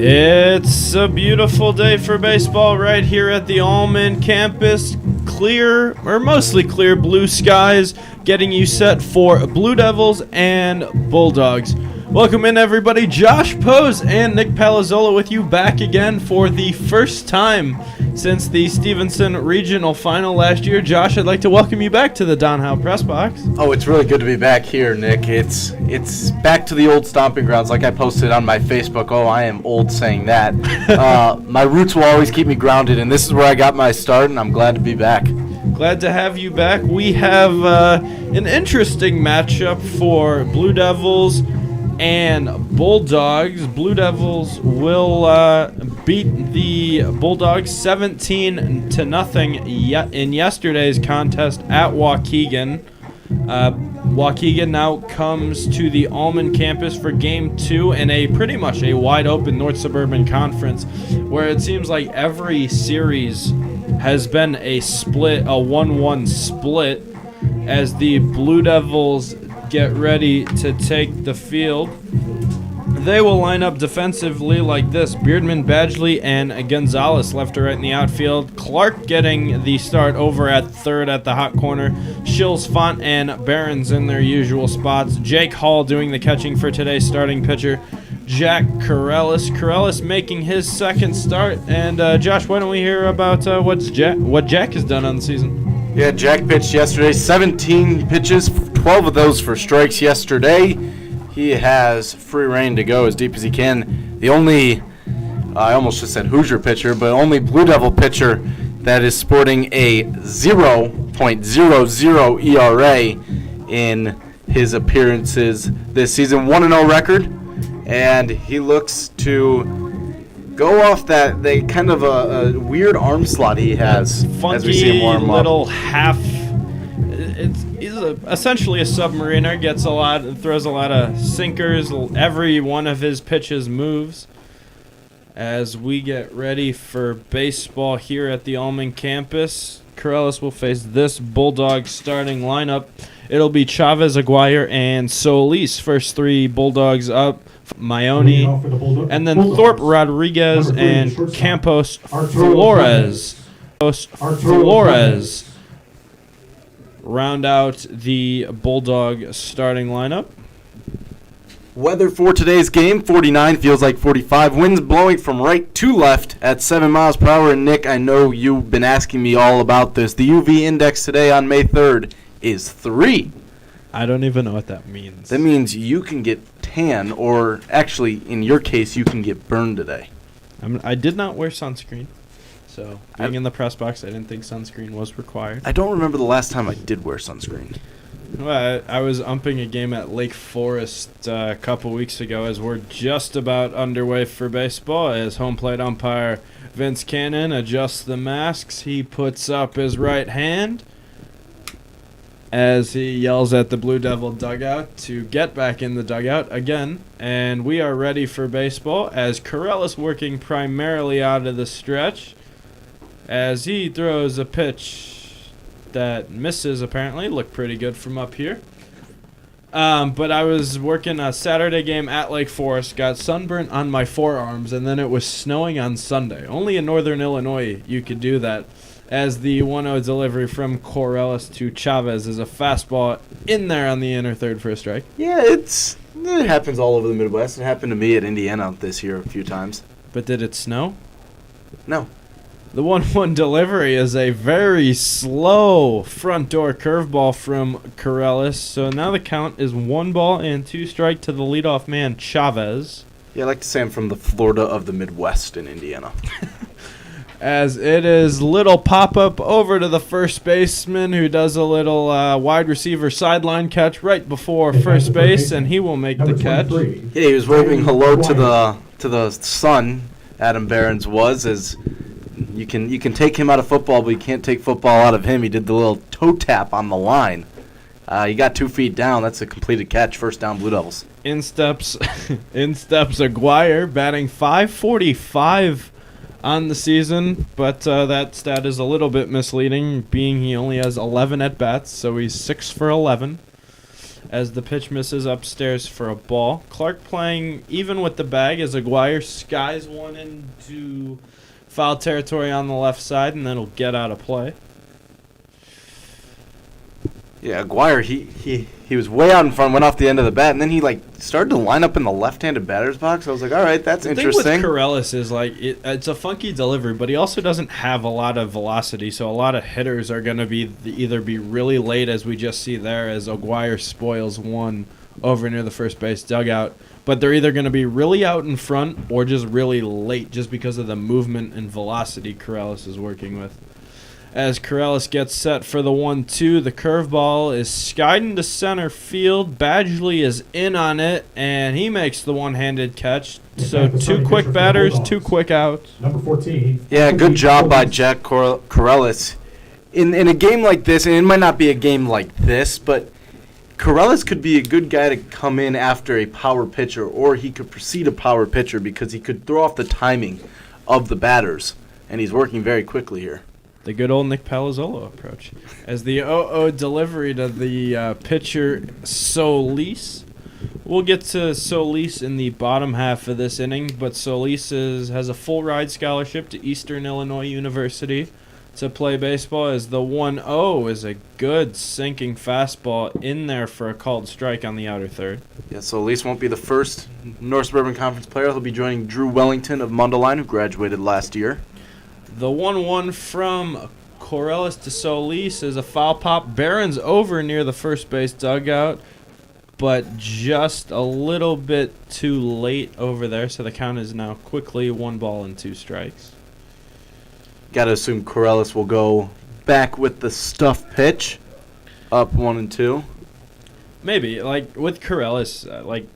It's a beautiful day for baseball right here at the Allman campus. Clear, or mostly clear, blue skies getting you set for Blue Devils and Bulldogs. Welcome in, everybody. Josh Pose and Nick Palazzola with you back again for the first time since the Stevenson Regional Final last year. Josh, I'd like to welcome you back to the Don Howe Press Box. Oh, it's really good to be back here, Nick. It's back to the old stomping grounds, like I posted on my Facebook. Oh, I am old saying that. My roots will always keep me grounded, and this is where I got my start, and I'm glad to be back. Glad to have you back. We have an interesting matchup for Blue Devils and Bulldogs. Blue Devils will beat the Bulldogs 17-0 in yesterday's contest at Waukegan. Waukegan now comes to the Allman campus for Game 2 in a pretty much a wide-open North Suburban Conference, where it seems like every series has been a split, a 1-1 split, as the Blue Devils get ready to take the field. They will line up defensively like this: Beardman, Badgley, and Gonzalez left to right in the outfield. Clark getting the start over at third at the hot corner. Shills, Font, and Barons in their usual spots. Jake Hall doing the catching for today's starting pitcher, Jack Corellis. Corellis making his second start. And Josh, why don't we hear about what Jack has done on the season? Yeah, Jack pitched yesterday, 17 pitches, 12 of those for strikes yesterday. He has free reign to go as deep as he can. The only, I almost just said Hoosier pitcher, but only Blue Devil pitcher that is sporting a 0.00 ERA in his appearances this season. 1-0 record, and he looks to go off that kind of a weird arm slot he has. Funky as we see him warm little up. He's essentially a submariner, gets a lot, throws a lot of sinkers. Every one of his pitches moves. As we get ready for baseball here at the Allman campus, Corellis will face this Bulldog starting lineup. It'll be Chavez, Aguirre, and Solis. First three Bulldogs up. Maione, and then Thorpe, Rodriguez, and Campos Flores. Round out the Bulldog starting lineup. Weather for today's game: 49, feels like 45. Winds blowing from right to left at 7 miles per hour. And Nick, I know you've been asking me all about this. The UV index today on May 3rd is 3. I don't even know what that means. That means you can get tan, or actually, in your case, you can get burned today. I did not wear sunscreen. So, being in the press box, I didn't think sunscreen was required. I don't remember the last time I did wear sunscreen. Well, I was umping a game at Lake Forest a couple weeks ago as we're just about underway for baseball, as home plate umpire Vince Cannon adjusts the masks. He puts up his right hand as he yells at the Blue Devil dugout to get back in the dugout again. And we are ready for baseball as Corellis working primarily out of the stretch, as he throws a pitch that misses, apparently. Looked pretty good from up here. But I was working a Saturday game at Lake Forest, got sunburnt on my forearms, and then it was snowing on Sunday. Only in northern Illinois you could do that, as the 1-0 delivery from Corellis to Chavez is a fastball in there on the inner third for a strike. Yeah, it happens all over the Midwest. It happened to me at Indiana this year a few times. But did it snow? No. The 1-1 delivery is a very slow front door curveball from Corellis. So now the count is 1-2 strike to the leadoff man, Chavez. Yeah, I like to say I'm from the Florida of the Midwest in Indiana. As it is little pop-up over to the first baseman, who does a little wide receiver sideline catch right before first base, and he will make the catch. Yeah, he was waving hello to the sun, Adam Barons was, as you can take him out of football, but you can't take football out of him. He did the little toe tap on the line. He got 2 feet down. That's a completed catch. First down, Blue Devils. In steps Aguirre, batting .545 on the season, but that stat is a little bit misleading, being he only has 11 at-bats, so he's 6 for 11. as the pitch misses upstairs for a ball. Clark playing even with the bag as Aguirre skies one into foul territory on the left side, and then he'll get out of play. Yeah, Aguirre, he was way out in front, went off the end of the bat, and then he started to line up in the left-handed batter's box. I was like, all right, that's interesting. The thing with Corellis is it's a funky delivery, but he also doesn't have a lot of velocity, so a lot of hitters are going to either be really late, as we just see there, as Aguirre spoils one over near the first base dugout, but they're either going to be really out in front or just really late just because of the movement and velocity Corellis is working with. As Corellis gets set for the 1-2, the curveball is skied into center field. Badgley is in on it, and he makes the one-handed catch. So 2 quick batters, 2 quick outs. Number 14. Yeah, good job by Jack Corellis. In a game like this, and it might not be a game like this, but Corellis could be a good guy to come in after a power pitcher, or he could precede a power pitcher because he could throw off the timing of the batters, and he's working very quickly here. The good old Nick Palazzolo approach. As the 0-0 delivery to the pitcher Solis. We'll get to Solis in the bottom half of this inning, but Solis has a full ride scholarship to Eastern Illinois University to play baseball, as the 1-0 is a good sinking fastball in there for a called strike on the outer third. Yeah, Solis won't be the first North Suburban Conference player. He'll be joining Drew Wellington of Mundelein, who graduated last year. The 1-1 from Corellis to Solis is a foul pop. Barron's over near the first base dugout, but just a little bit too late over there, so the count is now quickly 1 ball and 2 strikes. Got to assume Corellis will go back with the stuff pitch, up 1-2. Maybe, with Corellis,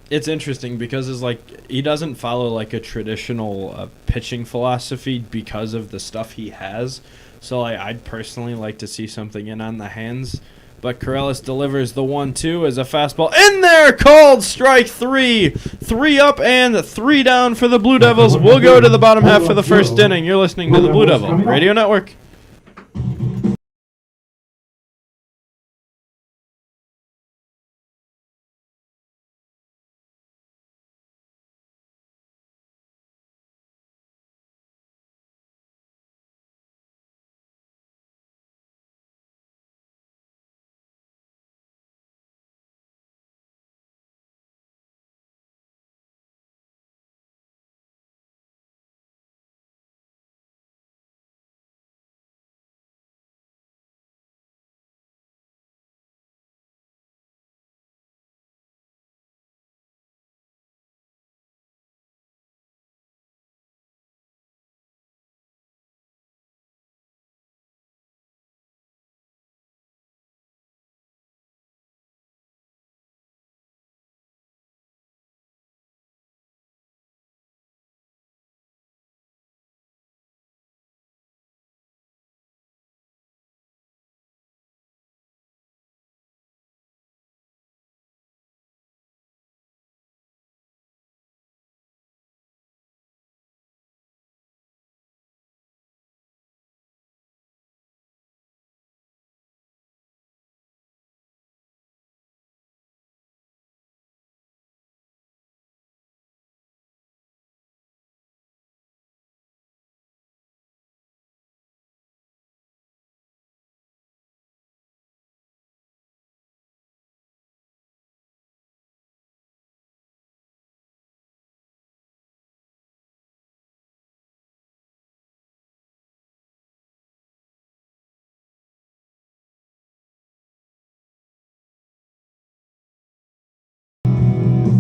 it's interesting because he doesn't follow a traditional pitching philosophy because of the stuff he has. So I'd personally like to see something in on the hands. But Corellis delivers the 1-2 as a fastball in there, called strike 3. 3 up and 3 down for the Blue Devils. We'll go to the bottom half of the first inning. You're listening to the Blue Devil Radio Network.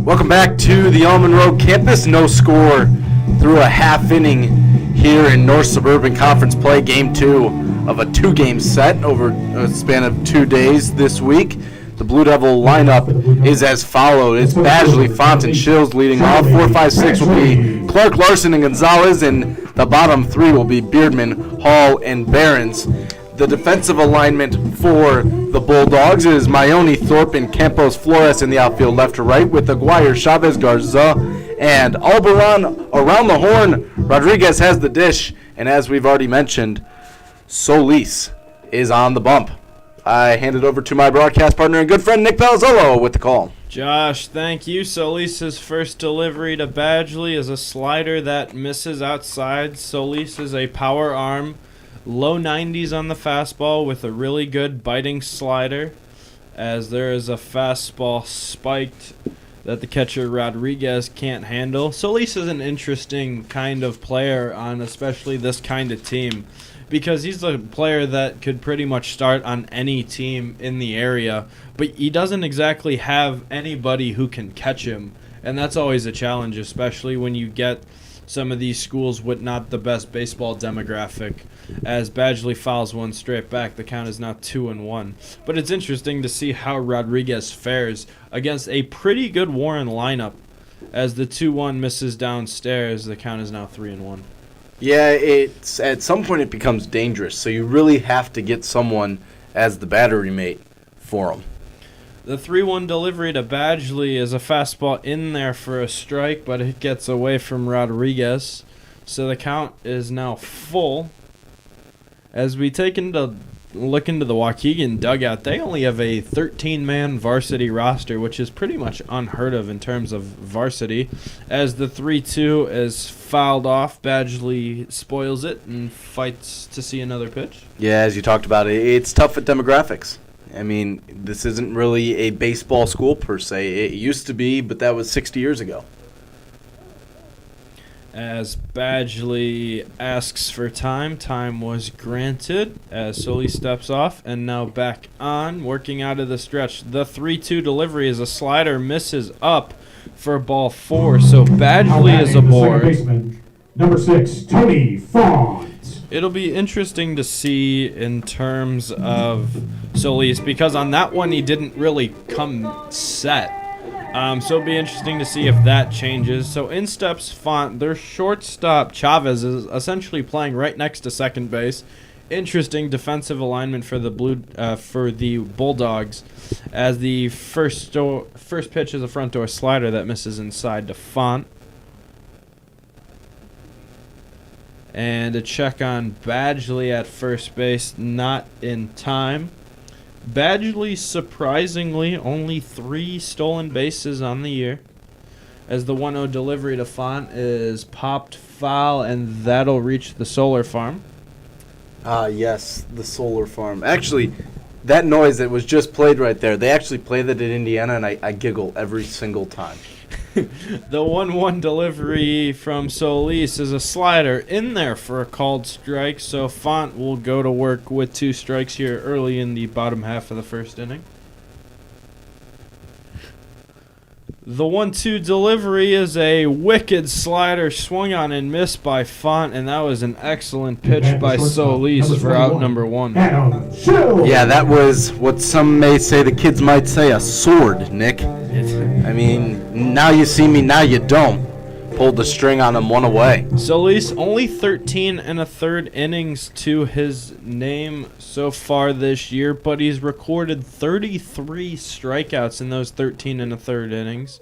Welcome back to the Almond Road campus. No score through a half inning here in North Suburban Conference play. Game 2 of a 2-game set over a span of 2 days this week. The Blue Devil lineup is as followed. It's Badgley, Font, and Shills leading off. 4, 5, 6 will be Clark, Larson, and Gonzalez, and the bottom 3 will be Beardman, Hall, and Barons. The defensive alignment for the Bulldogs is Maione, Thorpe, and Campos Flores in the outfield left to right, with Aguirre, Chavez, Garza, and Alberon around the horn. Rodriguez has the dish, and as we've already mentioned, Solis is on the bump. I hand it over to my broadcast partner and good friend Nick Palazzolo with the call. Josh, thank you. Solis's first delivery to Badgley is a slider that misses outside. Solis is a power arm, low 90s on the fastball with a really good biting slider, as there is a fastball spiked that the catcher Rodriguez can't handle. Solis is an interesting kind of player on especially this kind of team, because he's a player that could pretty much start on any team in the area, but he doesn't exactly have anybody who can catch him, and that's always a challenge, especially when you get some of these schools with not the best baseball demographic. As Badgley fouls one straight back, the count is now 2-1. But it's interesting to see how Rodriguez fares against a pretty good Warren lineup. As the 2-1 misses downstairs, the count is now 3-1. Yeah, it's at some point it becomes dangerous, so you really have to get someone as the battery mate for him. The 3-1 delivery to Badgley is a fastball in there for a strike, but it gets away from Rodriguez. So the count is now full. As we look into the Waukegan dugout, they only have a 13-man varsity roster, which is pretty much unheard of in terms of varsity. As the 3-2 is fouled off, Badgley spoils it and fights to see another pitch. Yeah, as you talked about, it's tough with demographics. I mean, this isn't really a baseball school per se. It used to be, but that was 60 years ago. As Badgley asks for time was granted as Solis steps off and now back on, working out of the stretch. The 3-2 delivery is a slider, misses up for ball 4, so Badgley is aboard. Number 6, Tony Font. It'll be interesting to see in terms of Solis, because on that one he didn't really come set. So it'll be interesting to see if that changes. So in steps Font. Their shortstop Chavez is essentially playing right next to second base. Interesting defensive alignment for the Bulldogs, as the first pitch is a front door slider that misses inside to Font. And a check on Badgley at first base, not in time. Badgley, surprisingly, only 3 stolen bases on the year, as the 1-0 delivery to Font is popped foul, and that'll reach the solar farm. Yes, the solar farm. Actually, that noise that was just played right there, they actually play that in Indiana, and I giggle every single time. The 1-1 delivery from Solis is a slider in there for a called strike, so Font will go to work with 2 strikes here early in the bottom half of the first inning. The 1-2 delivery is a wicked slider swung on and missed by Font, and that was an excellent pitch by Solis for out number 1. Yeah, that was what some may say, the kids might say, a sword, Nick. I mean, now you see me, now you don't. Pulled the string on him, 1 away. Solis only 13 1/3 innings to his name so far this year, but he's recorded 33 strikeouts in those 13 1/3 innings,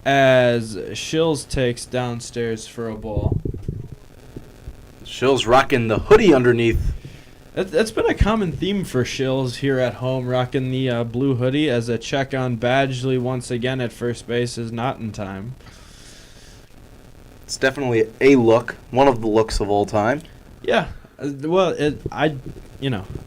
as Shills takes downstairs for a ball. Shills rocking the hoodie underneath. That's been a common theme for Shills here at home, rocking the blue hoodie, as a check on Badgley once again at first base is not in time. It's definitely a look, one of the looks of all time. Yeah, well,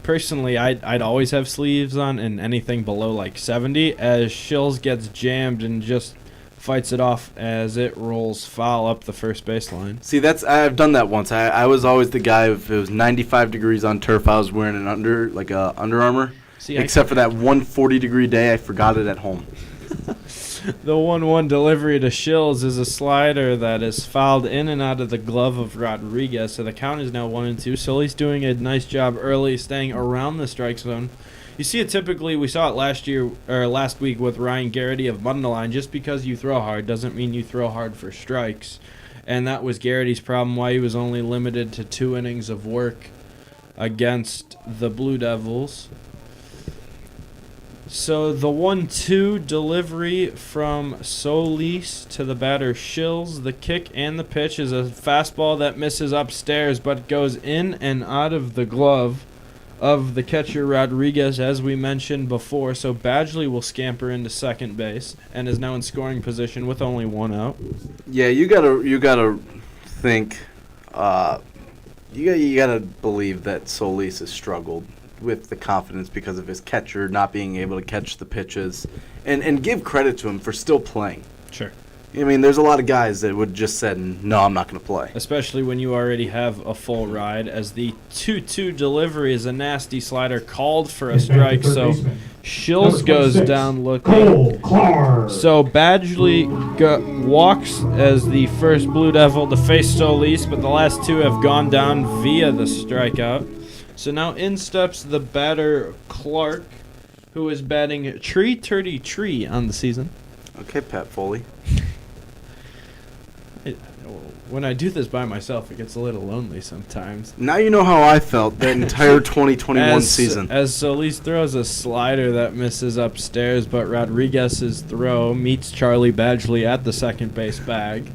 personally, I'd always have sleeves on, and anything below like 70, as Shills gets jammed and just fights it off as it rolls foul up the first baseline. See, I've done that once. I was always the guy, if it was 95 degrees on turf, I was wearing an Under Armour. See, except for that 140-degree day, I forgot it at home. The 1-1 delivery to Shills is a slider that is fouled in and out of the glove of Rodriguez, so the count is now 1-2. Solis doing a nice job early, staying around the strike zone. You see it typically, we saw it last week with Ryan Garrity of Mundelein. Just because you throw hard doesn't mean you throw hard for strikes. And that was Garrity's problem, why he was only limited to 2 innings of work against the Blue Devils. So the 1-2 delivery from Solis to the batter Shills. The kick and the pitch is a fastball that misses upstairs, but goes in and out of the glove of the catcher Rodriguez, as we mentioned before. So Badgley will scamper into second base and is now in scoring position with only one out. Yeah, you gotta think. You gotta believe that Solis has struggled with the confidence because of his catcher not being able to catch the pitches, and give credit to him for still playing. Sure. I mean, there's a lot of guys that would just said, no, I'm not going to play. Especially when you already have a full ride, as the 2-2 delivery is a nasty slider called for a strike. So Shills goes down looking. Cole Clark. So Badgley walks as the first Blue Devil to face Solis, but the last two have gone down via the strikeout. So now in steps the batter Clark, who is batting tree on the season. Okay, Pat Foley. When I do this by myself, it gets a little lonely sometimes. Now you know how I felt that entire 2021 season. As Solis throws a slider that misses upstairs, but Rodriguez's throw meets Charlie Badgley at the second base bag.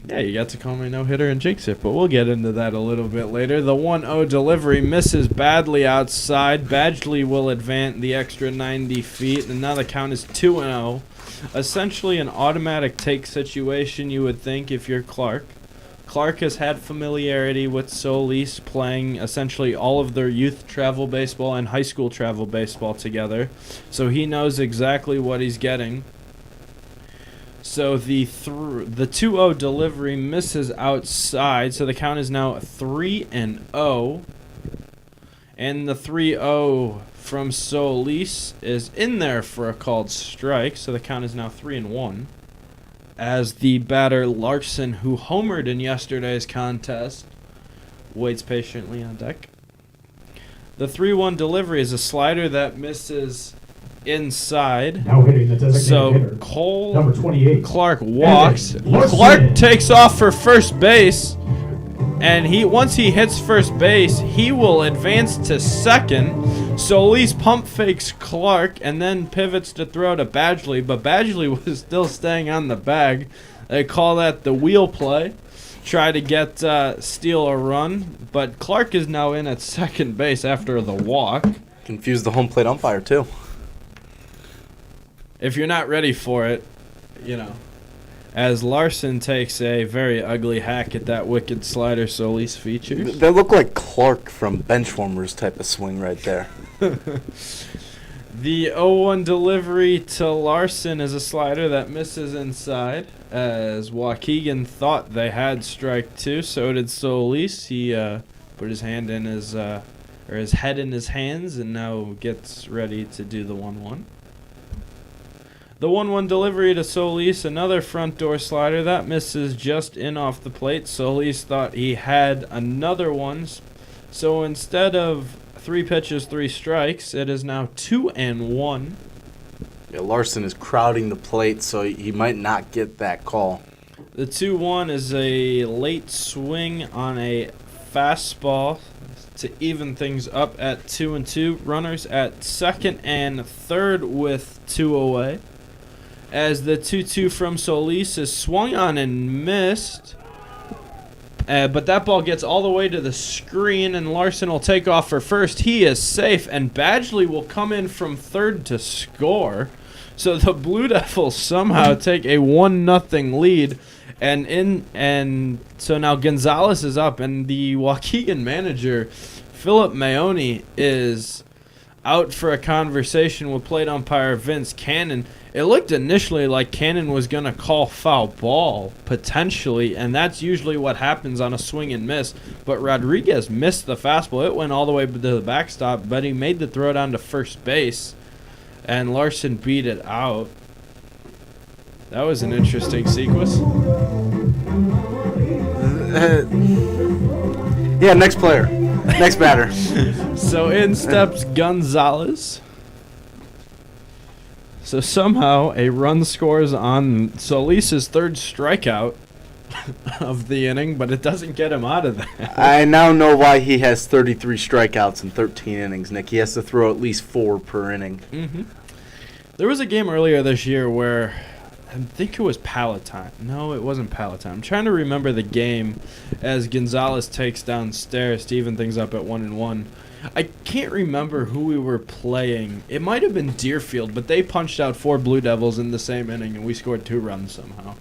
Yeah, you got to call me no-hitter and jinx it, but we'll get into that a little bit later. The 1-0 delivery misses badly outside. Badgley will advance the extra 90 feet, and now the count is 2-0. Essentially an automatic take situation, you would think, if you're Clark. Clark has had familiarity with Solis, playing essentially all of their youth travel baseball and high school travel baseball together, so he knows exactly what he's getting. So the 2-0 delivery misses outside, so the count is now 3-0. And the 3-0 from Solis is in there for a called strike, so the count is now 3-1. As the batter Larson, who homered in yesterday's contest, waits patiently on deck. The 3-1 delivery is a slider that misses inside. Now hitting the designated So hitter. Cole Number 28. Clark walks. Larson. Clark takes off for first base, and once he hits first base, he will advance to second. Solis pump fakes Clark and then pivots to throw to Badgley, but Badgley was still staying on the bag. They call that the wheel play. Try to get steal a run, but Clark is now in at second base after the walk. Confused the home plate umpire, too. If you're not ready for it, as Larson takes a very ugly hack at that wicked slider Solis features. That looked like Clark from Benchwarmers type of swing right there. The 0-1 delivery to Larson is a slider that misses inside, as Waukegan thought they had strike two. So did Solis. He put his hand in his head in his hands and now gets ready to do the 1-1. The 1-1 delivery to Solis, another front door slider that misses just in off the plate. Solis thought he had another one, so instead of 3 pitches, 3 strikes, it is now 2-1. Yeah, Larson is crowding the plate, so he might not get that call. The 2-1 is a late swing on a fastball to even things up at 2-2. Runners at second and third with 2 away. As the 2-2 from Solis is swung on and missed. But that ball gets all the way to the screen, and Larson will take off for first. He is safe, and Badgley will come in from third to score. So the Blue Devils somehow take a 1-0 lead. And so now Gonzalez is up, and the Waukegan manager, Philip Maone, is out for a conversation with plate umpire Vince Cannon. It looked initially like Cannon was going to call foul ball, potentially, and that's usually what happens on a swing and miss. But Rodriguez missed the fastball. It went all the way to the backstop, but he made the throw down to first base, and Larson beat it out. That was an interesting sequence. Yeah, next player. Next batter. So in steps Gonzalez. So somehow a run scores on Solis's third strikeout of the inning, but it doesn't get him out of that. I now know why he has 33 strikeouts in 13 innings, Nick. He has to throw at least 4 per inning. Mm-hmm. There was a game earlier this year where I think it was Palatine. No, it wasn't Palatine. I'm trying to remember the game as Gonzalez takes downstairs to even things up at 1-1. I can't remember who we were playing. It might have been Deerfield, but they punched out 4 Blue Devils in the same inning, and we scored 2 runs somehow,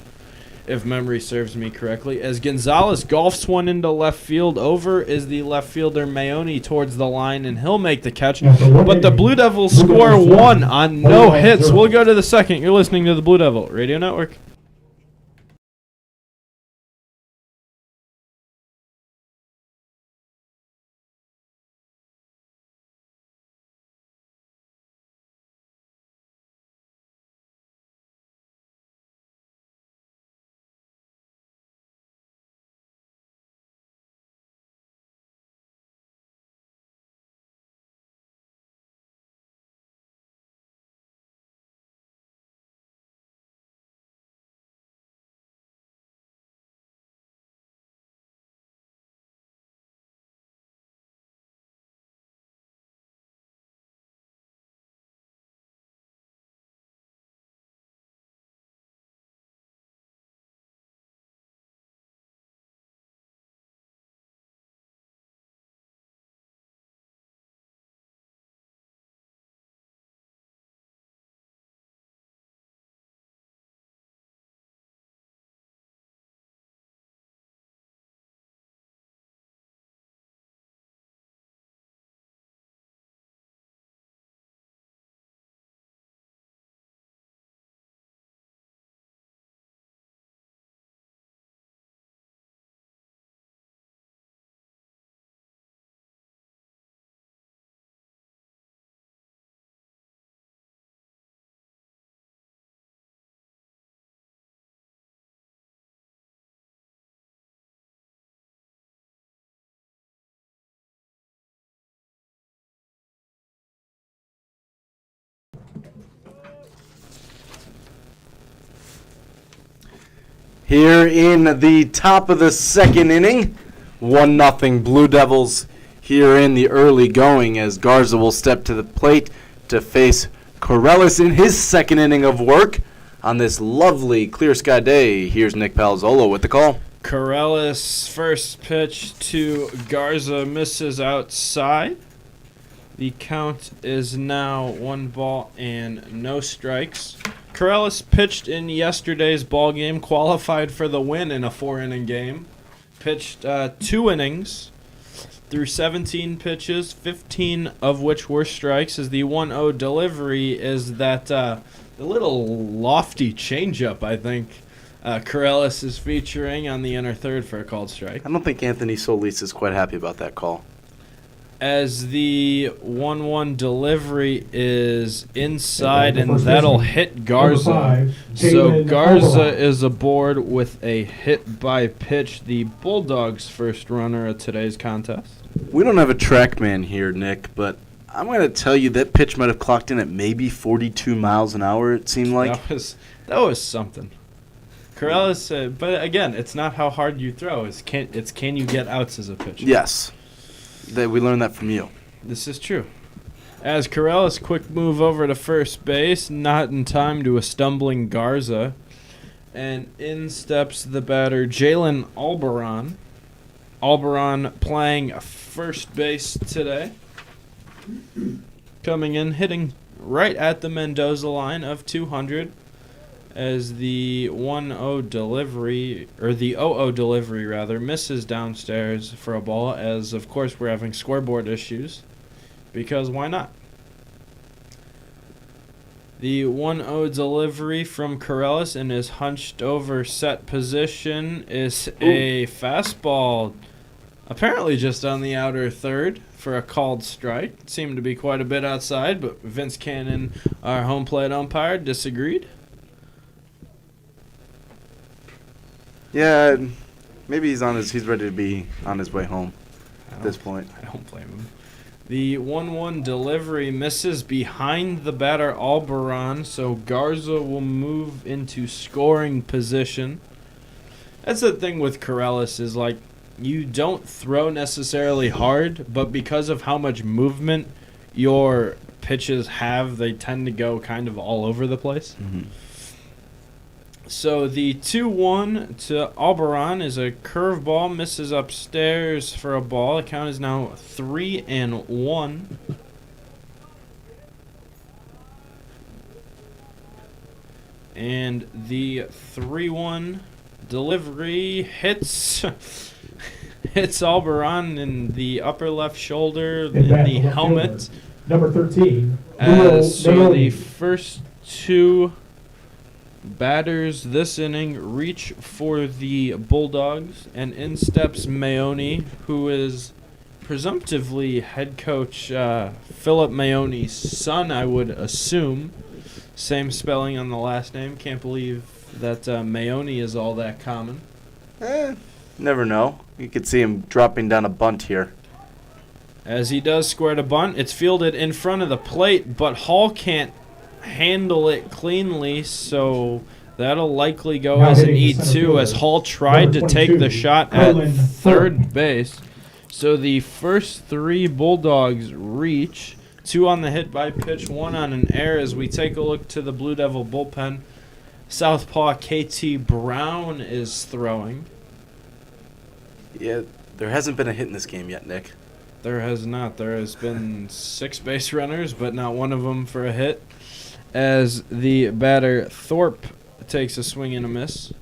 if memory serves me correctly. As Gonzalez golfs one into left field, over is the left fielder Mayoni towards the line, and he'll make the catch. But the Blue Devils score 1 on no hits. We'll go to the second. You're listening to the Blue Devil Radio Network. Here in the top of the second inning, 1-0 Blue Devils here in the early going as Garza will step to the plate to face Corellis in his second inning of work on this lovely clear sky day. Here's Nick Palazzolo with the call. Corellis' first pitch to Garza misses outside. The count is now 1 ball and no strikes. Corellis pitched in yesterday's ball game, qualified for the win in a 4-inning game. Pitched 2 innings through 17 pitches, 15 of which were strikes. As the 1-0 delivery is that the little lofty changeup, I think, Corellis is featuring on the inner third for a called strike. I don't think Anthony Solis is quite happy about that call. As the 1-1 delivery is inside, and that'll hit Garza. So Garza is aboard with a hit by pitch, the Bulldogs' first runner of today's contest. We don't have a track man here, Nick, but I'm going to tell you that pitch might have clocked in at maybe 42 miles an hour, it seemed like. That was something. Corellis, but again, it's not how hard you throw. It's can you get outs as a pitcher. Yes. We learned that from you. This is true. As Corellis quick move over to first base, not in time to a stumbling Garza. And in steps the batter, Jalen Alberon. Alberon playing first base today. Coming in, hitting right at the Mendoza line of 200. As the 1-0 delivery, or the 0-0 delivery rather, misses downstairs for a ball, as of course we're having scoreboard issues, because why not? The 1-0 delivery from Corellis in his hunched over set position is a fastball, apparently just on the outer third for a called strike. It seemed to be quite a bit outside, but Vince Cannon, our home plate umpire, disagreed. Yeah, maybe he's ready to be on his way home at this point. I don't blame him. The 1-1 delivery misses behind the batter Alberon, so Garza will move into scoring position. That's the thing with Corellis is, like, you don't throw necessarily hard, but because of how much movement your pitches have, they tend to go kind of all over the place. Mm-hmm. So the 2-1 to Alberon is a curveball, misses upstairs for a ball. The count is now 3-1. And the 3-1 delivery hits hits Alberon in the upper left shoulder, in the helmet. Number 13. So the first two batters this inning reach for the Bulldogs, and in steps Maone, who is presumptively head coach Philip Maone's son, I would assume. Same spelling on the last name. Can't believe that Maone is all that common. Never know. You could see him dropping down a bunt here. As he does square to bunt, it's fielded in front of the plate, but Hall can't handle it cleanly, so that'll likely go Now as an hitting the center E2 as fielder, Hall tried to number take 22, the shot at Colin third Thorpe. base. So the first three Bulldogs reach, 2 on the hit by pitch, 1 on an error. As we take a look to the Blue Devil bullpen, southpaw KT Brown is throwing. Yeah, there hasn't been a hit in this game yet, Nick. There has not. There has been 6 base runners, but not one of them for a hit. As the batter Thorpe takes a swing and a miss.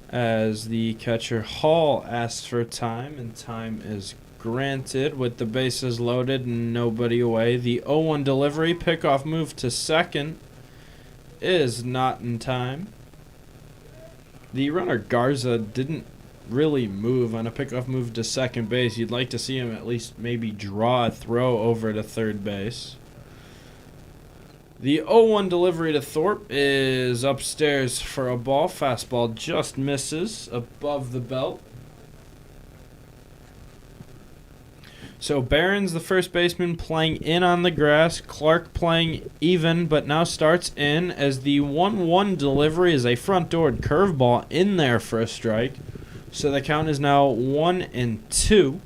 As the catcher Hall asks for time, and time is granted with the bases loaded and nobody away. The 0-1 delivery, pickoff move to second is not in time. The runner Garza didn't really move on a pickoff move to second base. You'd like to see him at least maybe draw a throw over to third base. The 0-1 delivery to Thorpe is upstairs for a ball. Fastball just misses above the belt. So Barron's the first baseman playing in on the grass. Clark playing even, but now starts in as the 1-1 delivery is a front-door curveball in there for a strike. So the count is now 1-2.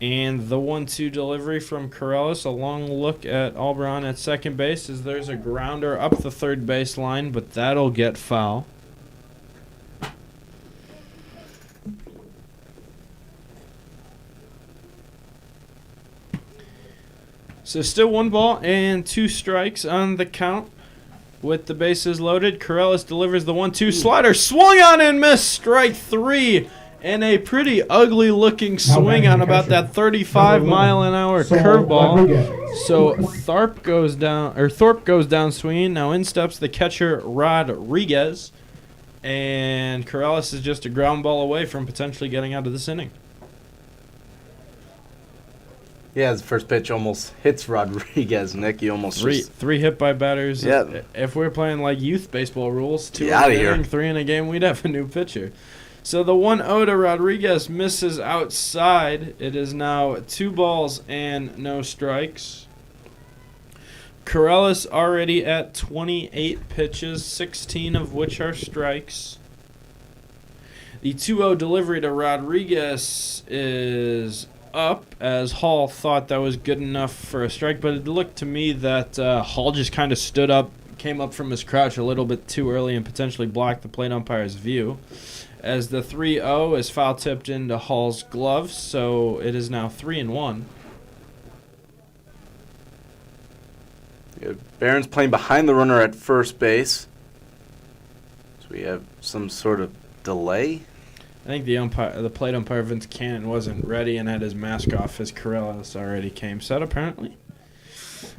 And the 1-2 delivery from Corellis, a long look at Alberon at second base as there's a grounder up the third base line, but that'll get foul. So still 1 ball and 2 strikes on the count. With the bases loaded, Corellis delivers the 1-2 slider, swung on and missed, strike 3, and a pretty ugly looking swing on about that 35-mile-an-hour curveball. So Thorpe goes down swinging. Now in steps the catcher Rodriguez, and Corellis is just a ground ball away from potentially getting out of this inning. Yeah, his first pitch almost hits Rodriguez, Nick. You almost Three hit by batters. Yeah. If we're playing like youth baseball rules, 2 in Get outta an here. inning, 3 in a game, we'd have a new pitcher. So the 1-0 to Rodriguez misses outside. It is now 2 balls and no strikes. Corellis already at 28 pitches, 16 of which are strikes. The 2-0 delivery to Rodriguez is up as Hall thought that was good enough for a strike, but it looked to me that Hall just kind of stood up, came up from his crouch a little bit too early and potentially blocked the plate umpire's view. As the 3-0 is foul tipped into Hall's glove, so it is now 3-1. Yeah, Barron's playing behind the runner at first base. So we have some sort of delay. I think the plate umpire Vince Cannon wasn't ready and had his mask off as Corellis already came set apparently.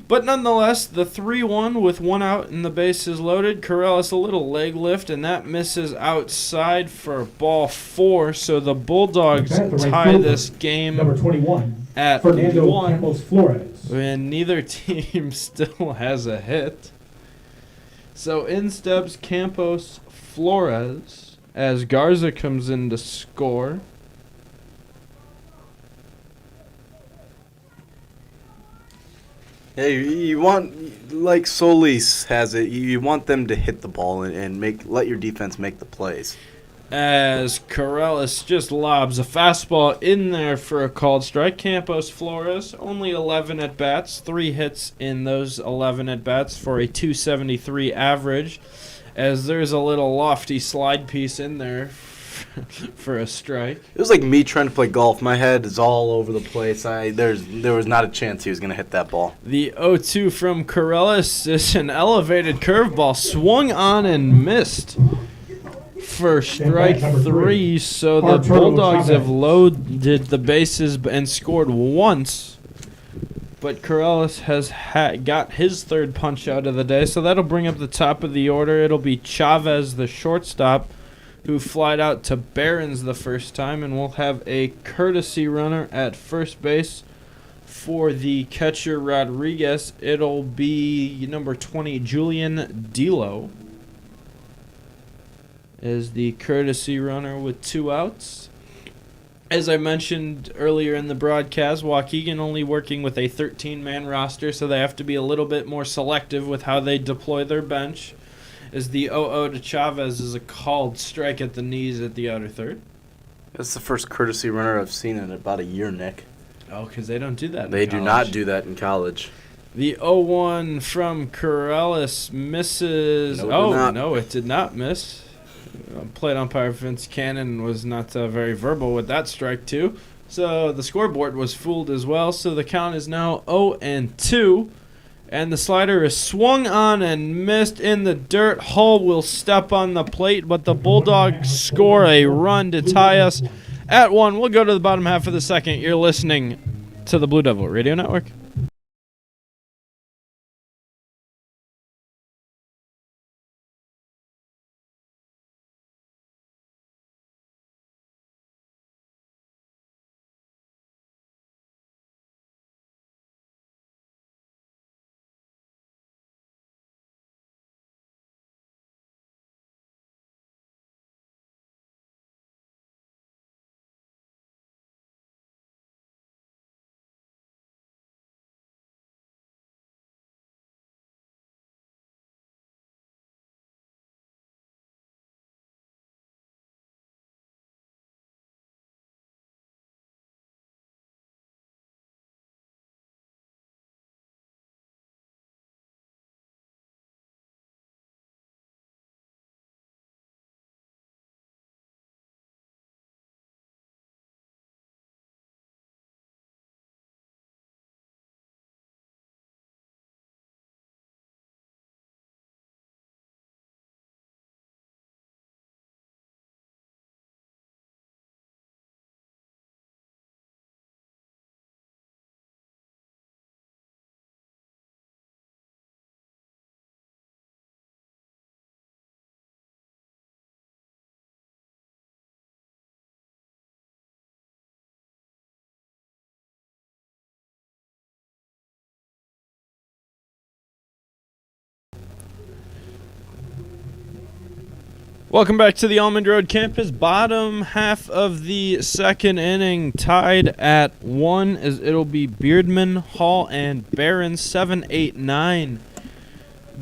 But nonetheless, the 3-1 with 1 out and the bases loaded. Corellis a little leg lift, and that misses outside for ball 4. So the Bulldogs tie this game Number 21, at Fernando 1, Campos Flores. and neither team still has a hit. So in steps Campos Flores as Garza comes in to score. Yeah, you want, like Solis has it, you want them to hit the ball and let your defense make the plays. as Corellis just lobs a fastball in there for a called strike. Campos Flores, only 11 at-bats, 3 hits in those 11 at-bats for a 273 average, as there's a little lofty slide piece in there for a strike. It was like me trying to play golf. My head is all over the place. There was not a chance he was going to hit that ball. The 0-2 from Corellis is an elevated curveball, swung on and missed for strike 3. So the Bulldogs have loaded the bases and scored once, but Corellis has got his third punch out of the day, so that'll bring up the top of the order. It'll be Chavez, the shortstop, who flied out to Barons the first time, and we'll have a courtesy runner at first base for the catcher Rodriguez. It'll be number 20, Julian Delo, is the courtesy runner with 2 outs. As I mentioned earlier in the broadcast, Waukegan only working with a 13-man roster, so they have to be a little bit more selective with how they deploy their bench. As the 0-0 to Chavez is a called strike at the knees at the outer third. That's the first courtesy runner I've seen in about a year, Nick. Oh, because they don't do that in They college. do not do that in college. The 0-1 from Corellis misses. No, it did not miss. Plate umpire Vince Cannon was not very verbal with that strike, too. So the scoreboard was fooled as well. So the count is now 0-2. And the slider is swung on and missed in the dirt. Hull will step on the plate, but the Bulldogs score a run to tie us at 1. We'll go to the bottom half of the second. You're listening to the Blue Devil Radio Network. Welcome back to the Almond Road campus. Bottom half of the second inning, tied at 1, as it'll be Beardman, Hall, and Barron. 7, 8, 9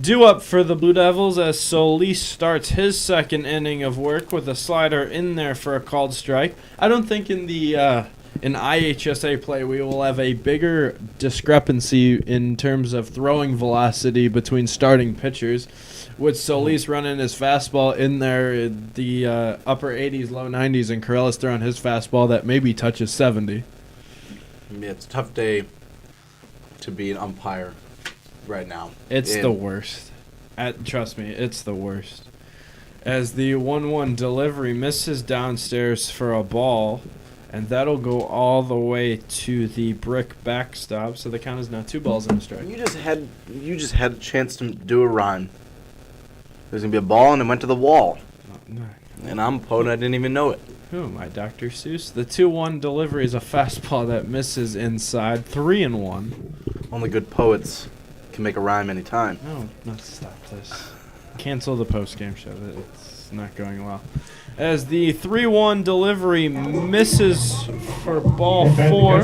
due up for the Blue Devils as Solis starts his second inning of work with a slider in there for a called strike. I don't think in the in IHSA play we will have a bigger discrepancy in terms of throwing velocity between starting pitchers, with Solis running his fastball in there, the upper 80s, low 90s, and Corellis throwing his fastball that maybe touches 70. Yeah, it's a tough day to be an umpire right now. It's the worst. Trust me, it's the worst. As the 1-1 delivery misses downstairs for a ball, and that'll go all the way to the brick backstop, so the count is now 2 balls and a strike. You just had a chance to do a rhyme. There's going to be a ball, and it went to the wall. No. And I'm a poet, I didn't even know it. Who am I, Dr. Seuss? The 2-1 delivery is a fastball that misses inside. 3-1. Only good poets can make a rhyme anytime. No, let's stop this. Cancel the post-game show. It's not going well. As the 3-1 delivery misses for ball 4.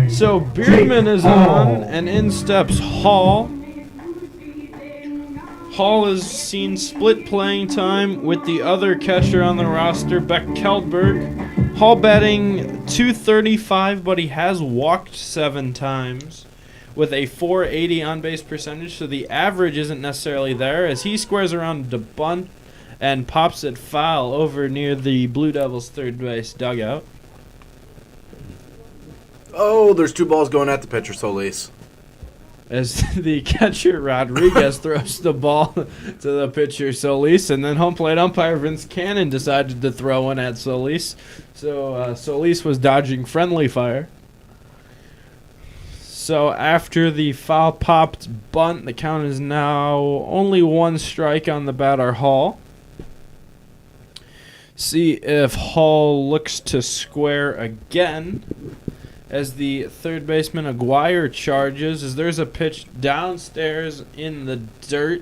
So Beardman is on, and in steps Hall. Hall has seen split playing time with the other catcher on the roster, Beck Keldberg. Hall batting .235, but he has walked 7 times with a .480 on-base percentage, so the average isn't necessarily there as he squares around to bunt and pops it foul over near the Blue Devils' third base dugout. Oh, there's 2 balls going at the pitcher, Solis. As the catcher Rodriguez throws the ball to the pitcher Solis, and then home plate umpire Vince Cannon decided to throw one at Solis. So Solis was dodging friendly fire. So after the foul popped bunt, the count is now only 1 strike on the batter Hall. See if Hall looks to square again. As the third baseman Aguirre charges, as there's a pitch downstairs in the dirt,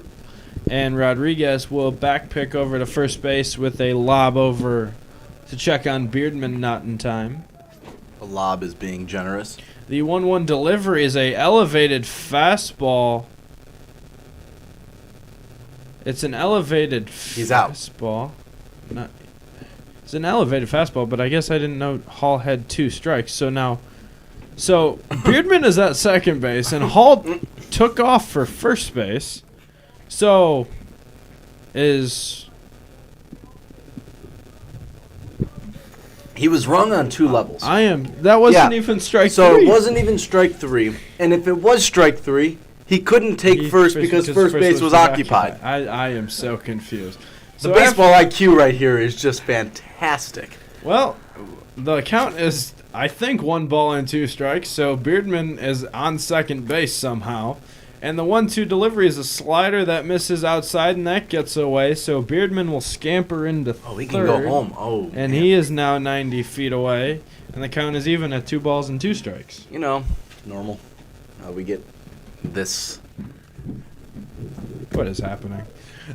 and Rodriguez will back pick over to first base with a lob over to check on Beardman, not in time. A lob is being generous. The 1-1 delivery is a elevated fastball. It's an elevated He's out. fastball. It's an elevated fastball, but I guess I didn't know Hall had 2 strikes. So Beardman is at second base, and Hall took off for first base. So he was wrong on 2 levels. That wasn't even strike 3. So it wasn't even strike 3. And if it was strike 3, he couldn't take first because first base was occupied. I am so confused. The baseball IQ right here is just fantastic. Well, the count is, I think, 1 ball and 2 strikes, so Beardman is on second base somehow. And the 1-2 delivery is a slider that misses outside, and that gets away, so Beardman will scamper into third. Oh, he can go home. And he is now 90 feet away, and the count is even at 2 balls and 2 strikes. You know, normal. We get this. What is happening?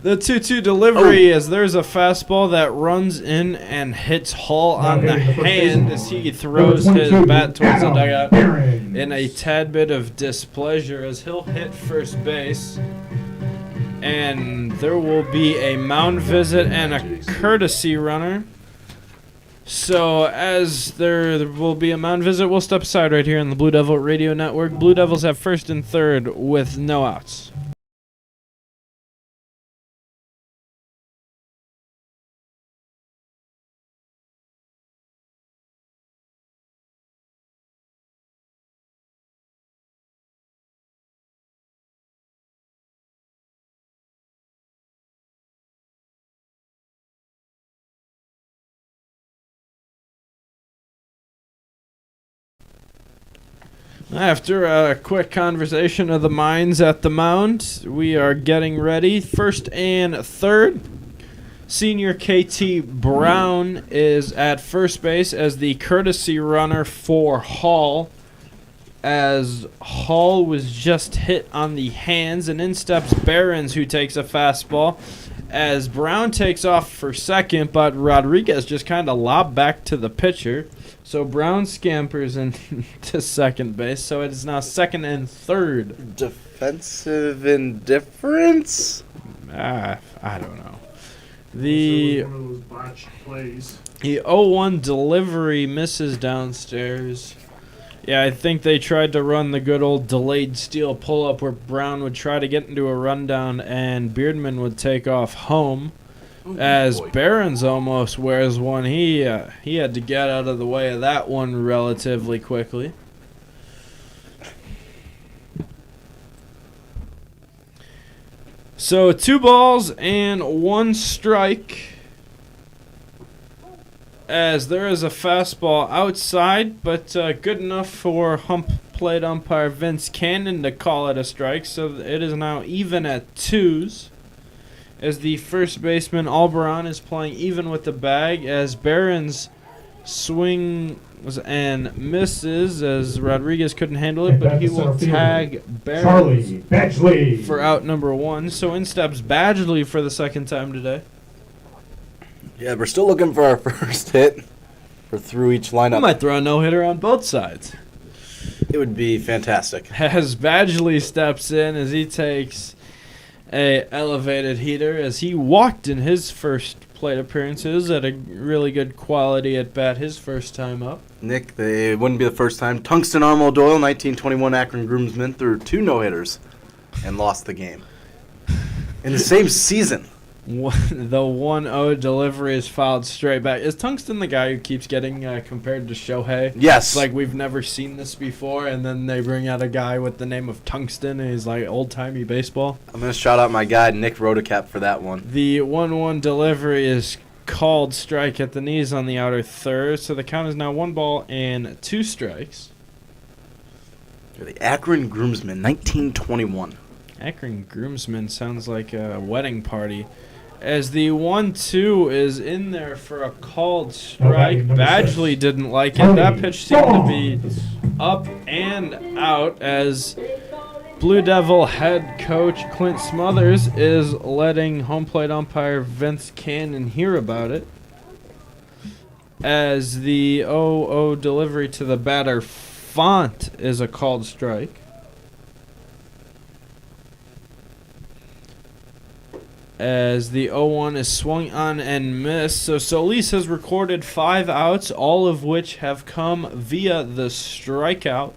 The 2-2 delivery as there's a fastball that runs in and hits Hall on the hand as he throws his bat towards the dugout in a tad bit of displeasure as he'll hit first base. And there will be a mound visit and a courtesy runner. So as there will be a mound visit, we'll step aside right here on the Blue Devil Radio Network. Blue Devils have first and third with no outs. After a quick conversation of the minds at the mound, we are getting ready. First and third. Senior KT Brown is at first base as the courtesy runner for Hall. As Hall was just hit on the hands, and in steps Behrens, who takes a fastball. As Brown takes off for second, but Rodriguez just kind of lobbed back to the pitcher. So Brown scampers into second base. So it is now second and third. Defensive indifference? I don't know. The One of those botched plays. The 0-1 delivery misses downstairs. Yeah, I think they tried to run the good old delayed steal pull-up where Brown would try to get into a rundown and Beardman would take off home. As Behrens almost wears one, he had to get out of the way of that one relatively quickly. So 2 balls and 1 strike. As there is a fastball outside, but good enough for hump plate umpire Vince Cannon to call it a strike. So it is now even at 2s. As the first baseman Alberon is playing even with the bag, as Behrens swings and misses, as Rodriguez couldn't handle it, but he will tag Behrens for out number 1. So in steps Badgley for the second time today. Yeah, we're still looking for our first hit for through each lineup. I might throw a no-hitter on both sides. It would be fantastic. As Badgley steps in, as he takes a elevated heater as he walked in his first plate appearances at a really good quality at bat his first time up. Nick, it wouldn't be the first time. Tungsten Armo Doyle, 1921 Akron Groomsman, threw 2 no-hitters and lost the game. In the same season. The 1-0 delivery is fouled straight back. Is Tungsten the guy who keeps getting compared to Shohei? Yes. It's like we've never seen this before, and then they bring out a guy with the name of Tungsten, and he's like old-timey baseball. I'm going to shout out my guy, Nick Rotacap, for that one. The 1-1 delivery is called strike at the knees on the outer third, so the count is now 1 ball and 2 strikes. The Akron Groomsman, 1921. Akron Groomsman sounds like a wedding party. As the 1-2 is in there for a called strike. Badgley didn't like it. That pitch seemed to be up and out as Blue Devil head coach Clint Smothers is letting home plate umpire Vince Cannon hear about it. As the 0-0 delivery to the batter Font is a called strike. As the 0-1 is swung on and missed. So Solis has recorded 5 outs, all of which have come via the strikeout.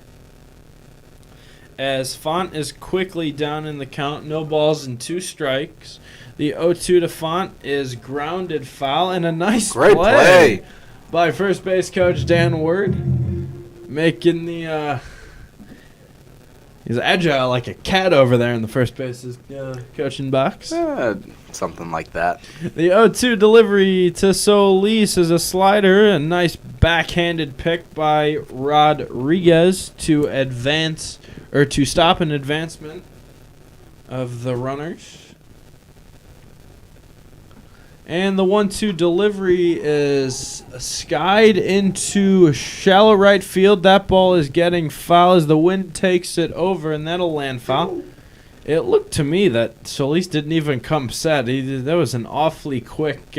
As Font is quickly down in the count, no balls and 2 strikes. The 0-2 to Font is grounded foul, and a nice Great play by first base coach Dan Word, making the he's agile like a cat over there in the first base's coaching box. Something like that. The 0-2 delivery to Solis is a slider. A nice backhanded pick by Rodriguez to advance or to stop an advancement of the runners. And the 1-2 delivery is skied into shallow right field. That ball is getting foul as the wind takes it over, and that'll land foul. It looked to me that Solis didn't even come set. That was an awfully quick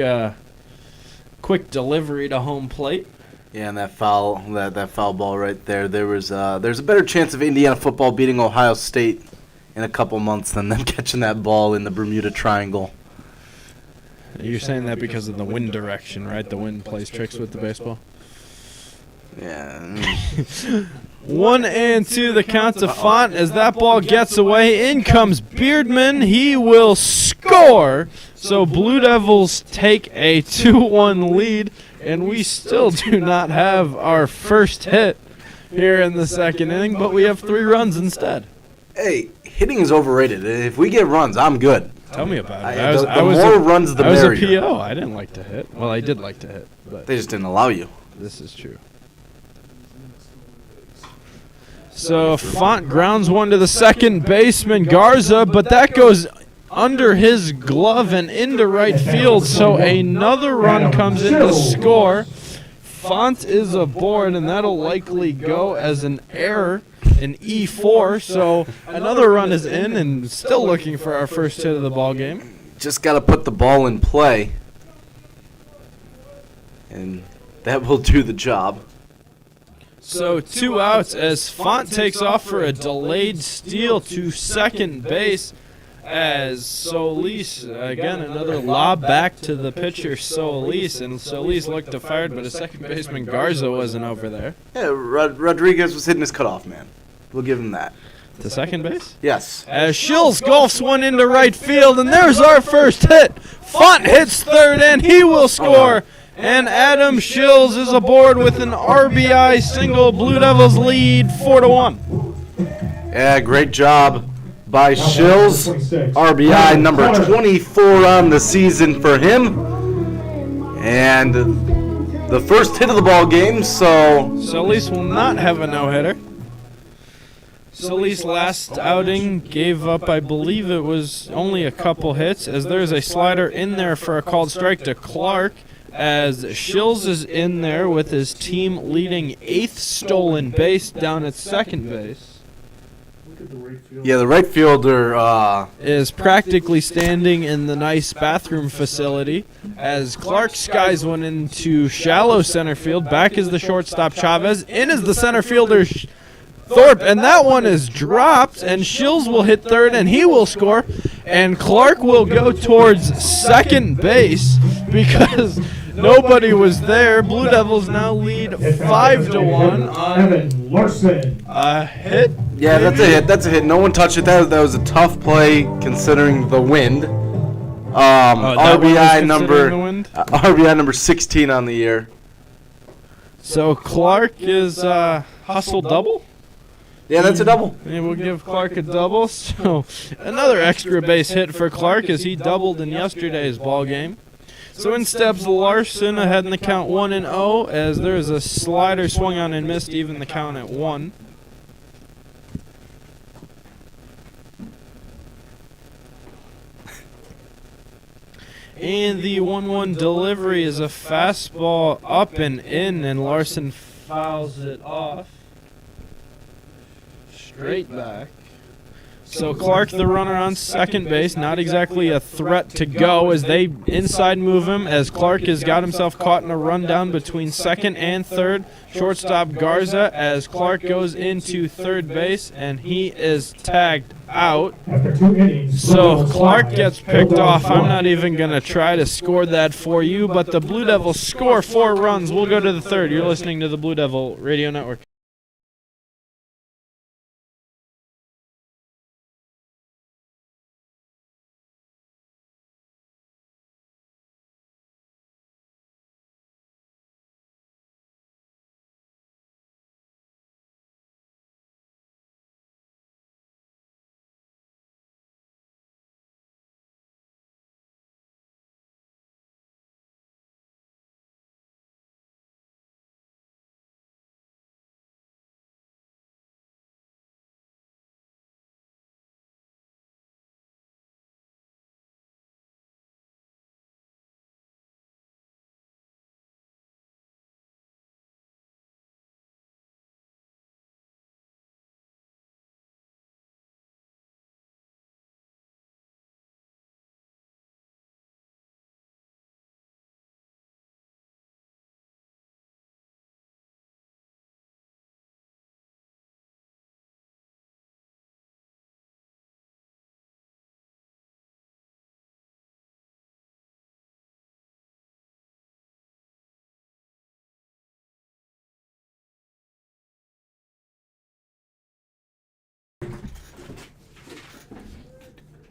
delivery to home plate. Yeah, and that foul ball right there. There's a better chance of Indiana football beating Ohio State in a couple months than them catching that ball in the Bermuda Triangle. You're saying that because of the wind direction, right? The wind plays tricks with the baseball. Yeah. 1-2, the count to Font as that ball gets away. In comes Beardman. He will score. So Blue Devils take a 2-1 lead, and we still do not have our first hit here in the second inning, but we have 3 runs instead. Hey, hitting is overrated. If we get runs, I'm good. Tell me about it. The more runs, the merrier. I was a PO. I didn't like to hit. Well, I did like to hit, but they just didn't allow you. This is true. So Font grounds one to the second baseman, Garza, but that goes under his glove and into right field, so another run comes in to score. Font is aboard, and that'll likely go as an error, an E4, so another run is in and still looking for our first hit of the ball game. Just got to put the ball in play, and that will do the job. So 2 outs as Font takes off for a delayed steal to second base as Solis, again, another lob back to the pitcher Solis, and Solis looked fired, but a second baseman Garza wasn't over there. Yeah, Rodriguez was hitting his cutoff, man. We'll give him that. To second base? Yes. As Shills golfs one into right field, and there's our first hit. Font hits third, and he will score. And Adam Shills is aboard with an RBI single. Blue Devils lead 4-1. Yeah, great job by Shills. RBI number 24 on the season for him. And the first hit of the ball game, so Solis will not have a no-hitter. Solis' last outing gave up, I believe it was only a couple hits, as there's a slider in there for a called strike to Clark, as Shills is in there with his team-leading 8th stolen base down at second base. yeah, the right fielder Is practically standing in the nice bathroom facility as Clark skies one into shallow center field. Back is the shortstop Chavez. In is the center fielder Thorpe, and that one is dropped, and Shills will hit third, and he will score. And Clark will go towards second base because nobody was there. Blue Devils now lead 5-1 on Evan Larson. a hit. Yeah, that's a hit. That's a hit. No one touched it. That was a tough play considering the wind. That one was RBI number 16 on the year. So Clark is hustle double. Yeah, that's a double. And we'll give Clark a double. So another extra base hit for Clark as he doubled in yesterday's ball game. So in steps Larson ahead in the count 1-0 as there is a slider swung on and missed, even the count at 1. And the 1-1 delivery is a fastball up and in, and Larson fouls it off. Straight back. So Clark, the runner on second base, not exactly a threat to go as they inside move him, as Clark has got himself caught in a rundown between second and third. Shortstop Garza as Clark goes into third base, and he is tagged out. After 2 innings. So Clark gets picked off. I'm not even going to try to score that for you, but the Blue Devils score 4 runs. We'll go to the third. You're listening to the Blue Devil Radio Network.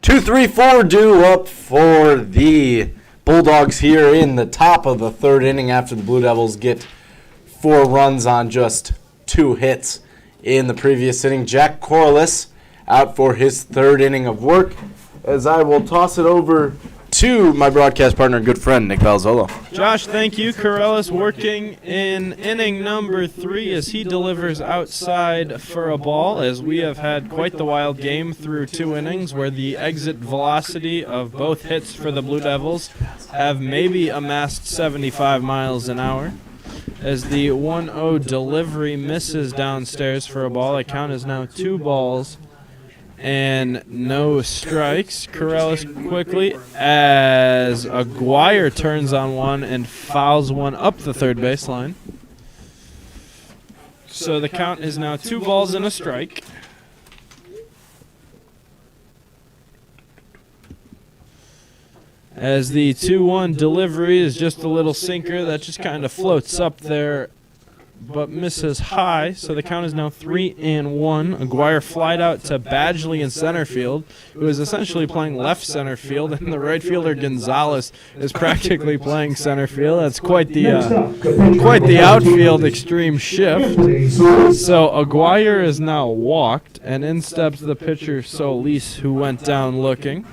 Two, three, four due up for the Bulldogs here in the top of the third inning after the Blue Devils get 4 runs on just 2 hits in the previous inning. Jack Corliss out for his 3rd inning of work, as I will toss it over to my broadcast partner and good friend, Nick Valzolo. Josh, thank you. Corellis working in inning number 3 as he delivers outside for a ball, as we have had quite the wild game through 2 innings where the exit velocity of both hits for the Blue Devils have maybe amassed 75 miles an hour. As the 1-0 delivery misses downstairs for a ball, the count is now 2 balls and no strikes. Corellis quickly as Aguirre turns on one and fouls one up the third baseline. So the count is now 2 balls and a strike. As the 2-1 delivery is just a little sinker that just kind of floats up there but misses high, so the count is now 3-1. Aguirre flied out to Badgley in center field, who is essentially playing left center field, and the right fielder Gonzalez is practically playing center field. That's quite the outfield extreme shift. So Aguirre is now walked, and in steps the pitcher Solis, who went down looking.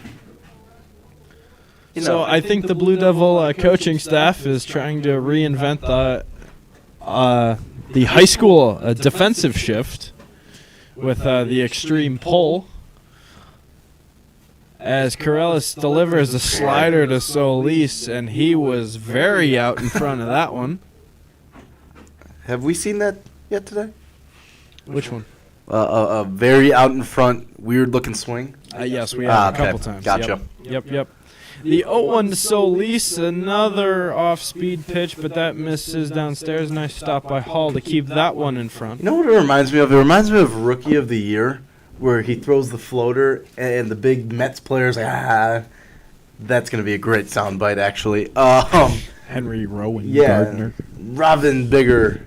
So I think the Blue Devil coaching staff is trying to reinvent the high school defensive shift with the extreme pull, as Corellis delivers a slider to Solis, and he was very out in front of that one. Have we seen that yet today? Which one? A very out in front, weird-looking swing. Yes, we have a couple times. Gotcha. Yep. The 0-1 to Solis, another off-speed pitch, but that misses downstairs. Nice stop by Hall to keep that one in front. You know what it reminds me of? It reminds me of Rookie of the Year where he throws the floater and the big Mets player's like, that's going to be a great soundbite, actually. Henry Rowan Yeah, Gardner. Robin Bigger.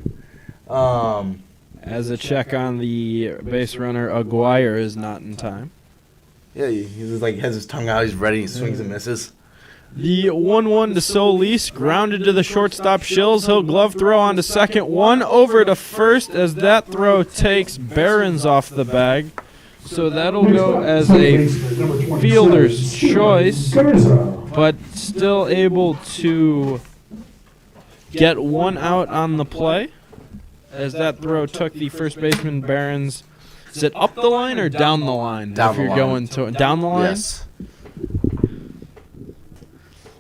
As a check on the base runner, Aguirre is not in time. Yeah, he was like has his tongue out, he's ready, he swings and misses. The 1-1 to Solis, grounded to the shortstop Shills. He'll glove throw on to second, one over to first as that throw takes Barons off the bag. So that'll go as a fielder's choice, but still able to get one out on the play as that throw took the first baseman Barons. Is it up the line or down the line? Down if the you're line. going to down the line? Yes.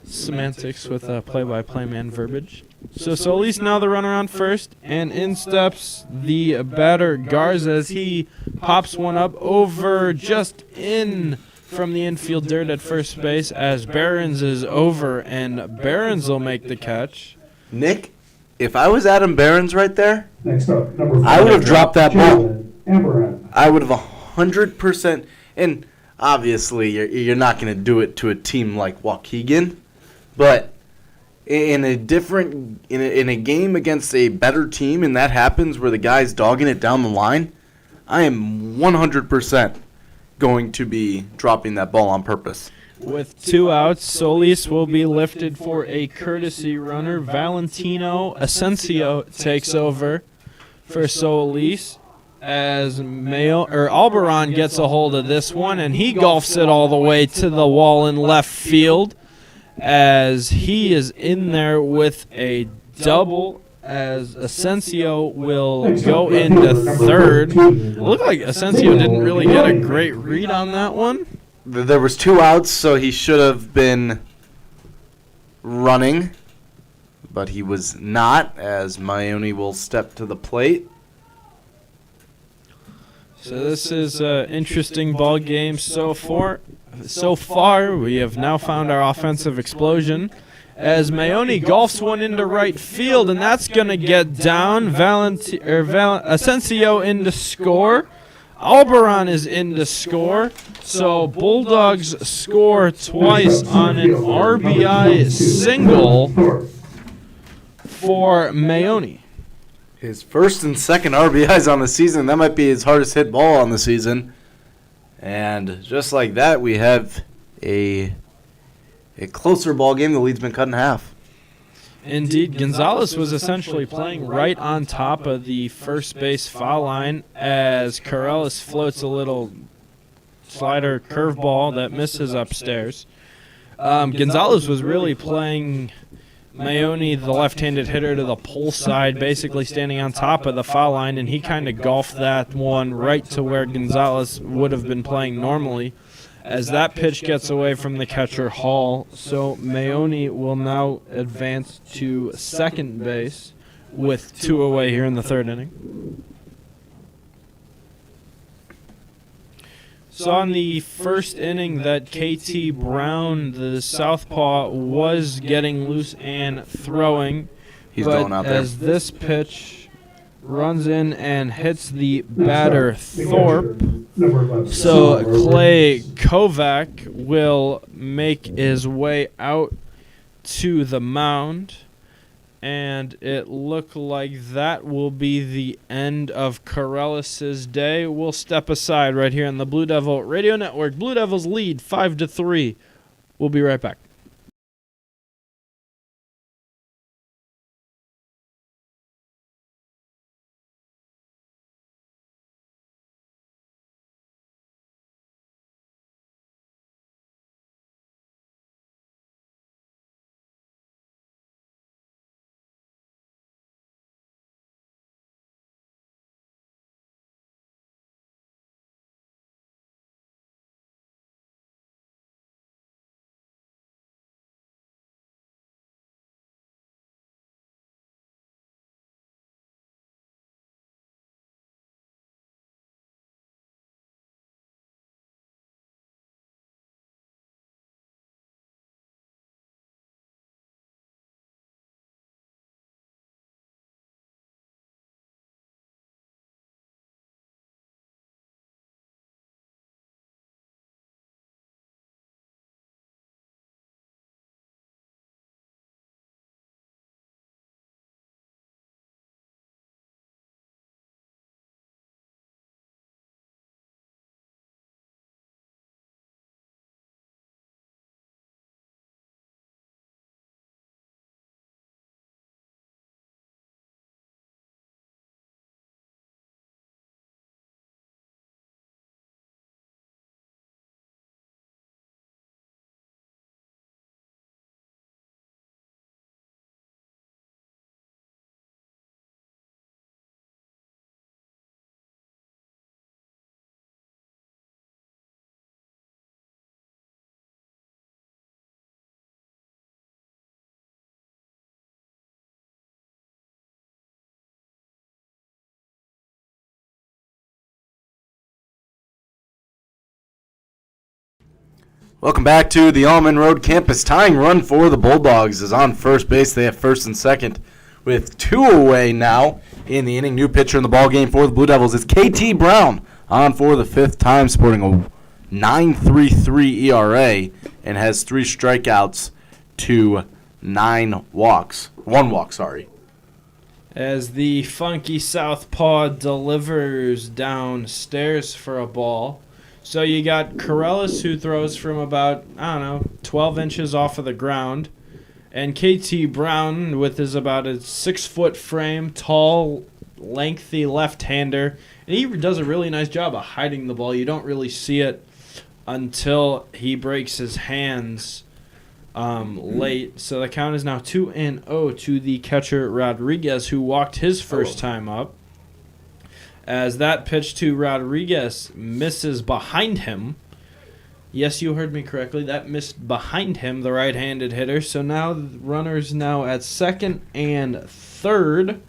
Semantics with play-by-play man verbiage. So Solis now the runner on first, and in steps the batter Garza as he pops one up over just in from the infield dirt at first base as Barons is over, and Barons will make the catch. Nick, if I was Adam Barons right there, Next up, number 5. I would have dropped that ball. Jalen Amaranth. I would have 100%. And obviously, you're not going to do it to a team like Waukegan, but in a different in a game against a better team, and that happens where the guy's dogging it down the line, I am 100% going to be dropping that ball on purpose. With 2 outs, Solis will be lifted for a courtesy runner. Valentino Asensio takes over for Solis as Alberon gets a hold of this one, and he golfs it all the way to the wall in left field as he is in there with a double as Asensio will go into third. It looked like Asensio didn't really get a great read on that one. There was 2 outs, so he should have been running, but he was not, as Maione will step to the plate. So this is an interesting ball game so far. We have now found our offensive explosion as Maione golfs one into right field, and that's going to get down. Asensio in to score. Alberon is in to score. So Bulldogs score twice on an RBI single for Maione. His first and second RBIs on the season. That might be his hardest hit ball on the season. And just like that, we have a closer ball game. The lead's been cut in half. Indeed, Gonzalez was essentially playing right on top of the first base foul line as Corellis floats a little slider curveball that misses upstairs. Gonzalez was really playing Maione, the left-handed hitter, to the pull side, basically standing on top of the foul line, and he kind of golfed that one right to where Gonzalez would have been playing normally as that pitch gets away from the catcher Hall. So Maione will now advance to second base with 2 away here in the third inning. Saw in the first inning that KT Brown, the southpaw, was getting loose and throwing. He's going out there. As this pitch runs in and hits the batter Thorpe, so Clay Kovac will make his way out to the mound. And it looked like that will be the end of Corellis' day. We'll step aside right here on the Blue Devil Radio Network. Blue Devils lead 5-3. We'll be right back. Welcome back to the Almond Road campus. Tying run for the Bulldogs is on first base. They have first and second with 2 away now in the inning. New pitcher in the ball game for the Blue Devils is KT Brown on for the 5th time, sporting a 9.33 ERA and has 3 strikeouts to 1 walk, sorry. As the funky southpaw delivers downstairs for a ball. So you got Corellis, who throws from about, 12 inches off of the ground. And KT Brown with his about a 6-foot frame, tall, lengthy left-hander. And he does a really nice job of hiding the ball. You don't really see it until he breaks his hands late. So the count is now 2-0 to the catcher Rodriguez, who walked his first time up. As that pitch to Rodriguez misses behind him. Yes, you heard me correctly. That missed behind him, the right-handed hitter. So now the runners now at second and third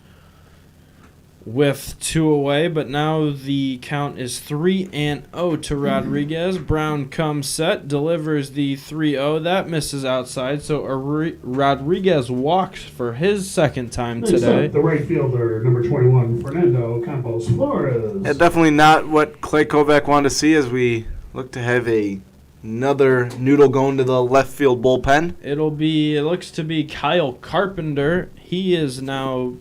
with 2 away. But now the count is 3-0 to Rodriguez. Brown comes set, delivers the 3-0. That misses outside. So Rodriguez walks for his second time today. The right fielder, number 21, Fernando Campos Flores. Yeah, definitely not what Clay Kovac wanted to see as we look to have another noodle going to the left field bullpen. It looks to be Kyle Carpenter. He is now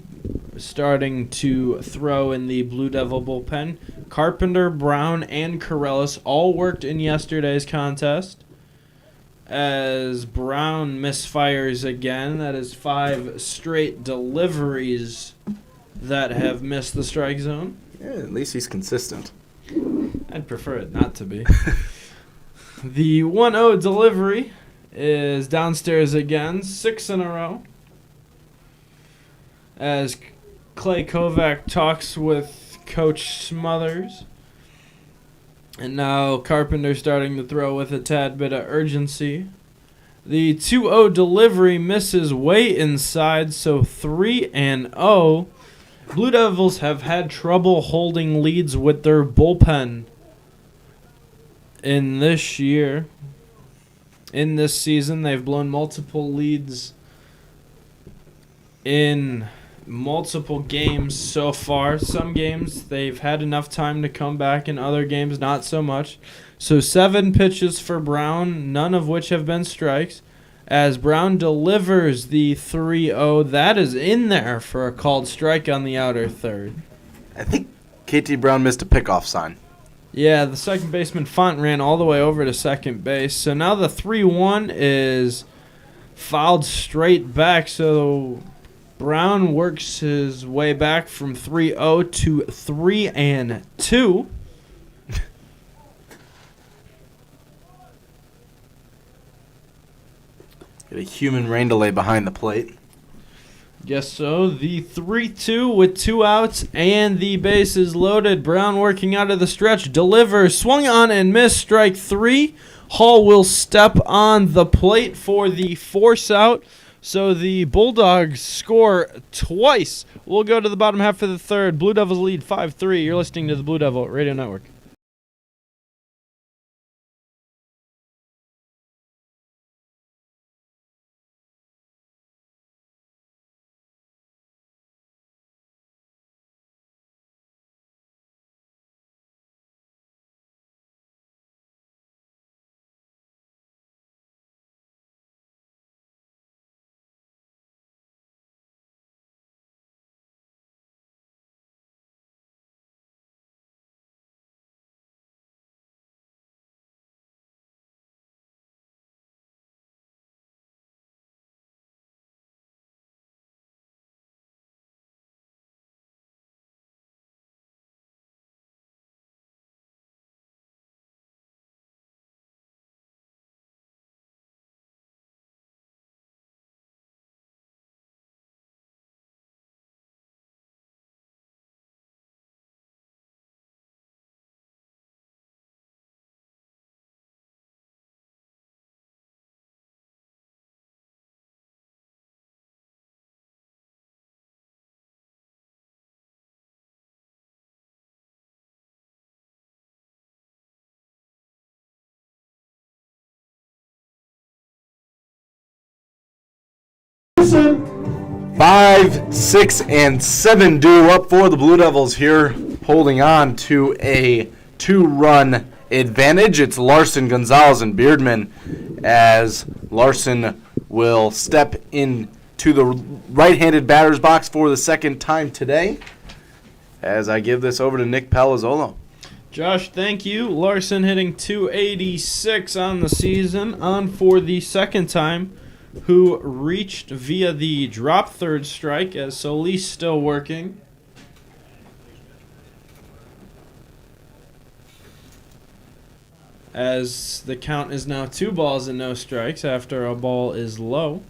starting to throw in the Blue Devil bullpen. Carpenter, Brown, and Corellis all worked in yesterday's contest. As Brown misfires again, that is 5 straight deliveries that have missed the strike zone. Yeah, at least he's consistent. I'd prefer it not to be. The 1-0 delivery is downstairs again, 6 in a row. As Clay Kovac talks with Coach Smothers. And now Carpenter starting to throw with a tad bit of urgency. The 2-0 delivery misses way inside, so 3-0. Blue Devils have had trouble holding leads with their bullpen in this season. They've blown multiple leads in multiple games so far. Some games they've had enough time to come back, in other games not so much. So 7 pitches for Brown, none of which have been strikes. As Brown delivers the 3-0, that is in there for a called strike on the outer third. I think KT Brown missed a pickoff sign. Yeah, the second baseman Font ran all the way over to second base. So now the 3-1 is fouled straight back. So Brown works his way back from 3-0 to 3-2. Get a human rain delay behind the plate. Guess so. The 3-2 with 2 outs and the bases loaded. Brown working out of the stretch. Delivers. Swung on and missed. Strike 3. Hall will step on the plate for the force out. So the Bulldogs score twice. We'll go to the bottom half of the third. Blue Devils lead 5-3. You're listening to the Blue Devil Radio Network. Larson. 5, 6, and 7 due up for the Blue Devils here, holding on to a 2-run advantage. It's Larson, Gonzalez, and Beardman as Larson will step into the right-handed batter's box for the second time today. As I give this over to Nick Palazzolo. Josh, thank you. Larson hitting 286 on the season, on for the second time, who reached via the drop third strike as Solis still working. As the count is now 2 balls and no strikes after a ball is low.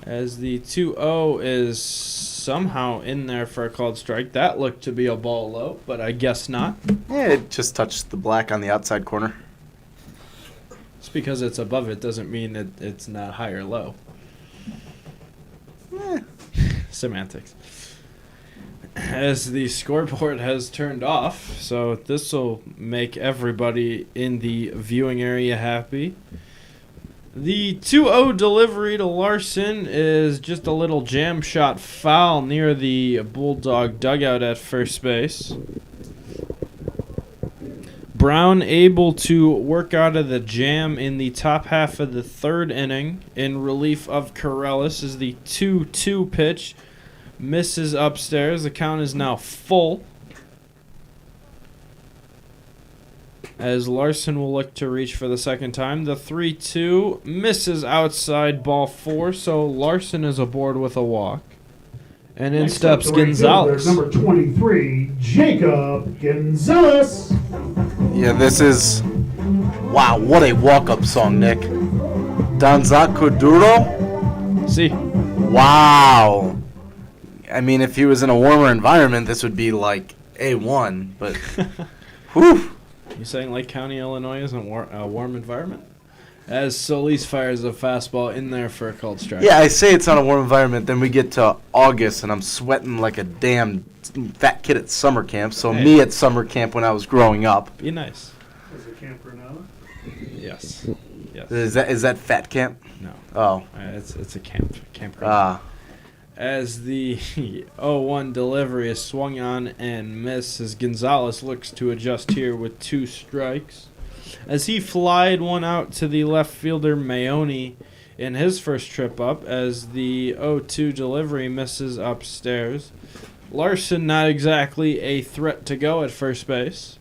As the 2-0 is somehow in there for a called strike. That looked to be a ball low, but I guess not. Yeah, it just touched the black on the outside corner. Just because it's above it doesn't mean that it's not high or low. Semantics. As the scoreboard has turned off, so this will make everybody in the viewing area happy. The 2-0 delivery to Larson is just a little jam shot foul near the Bulldog dugout at first base. Brown able to work out of the jam in the top half of the third inning in relief of Corellis as the 2-2 pitch misses upstairs. The count is now full. As Larson will look to reach for the second time. The 3-2 misses outside ball 4, so Larson is aboard with a walk. And in Next up, steps the right fielder, Gonzalez. Number 23, Jacob Gonzalez. Yeah, this is... Wow, what a walk-up song, Nick. Danza Kuduro? See, Wow. I mean, if he was in a warmer environment, this would be like A1, but... Whew. you saying Lake County, Illinois isn't a warm environment? As Solis fires a fastball in there for a called strike. Yeah, I say it's not a warm environment, then we get to August, and I'm sweating like a damn fat kid at summer camp. So Hey. me at summer camp when I was growing up. Be nice. Is it camper now? Yes. Yes. Is that fat camp? No. Oh. It's a campground. Ah. As the 0-1 delivery is swung on and missed as Gonzalez looks to adjust here with 2 strikes. As he flied one out to the left fielder Mayoni in his first trip up as the 0-2 delivery misses upstairs. Larson not exactly a threat to go at first base.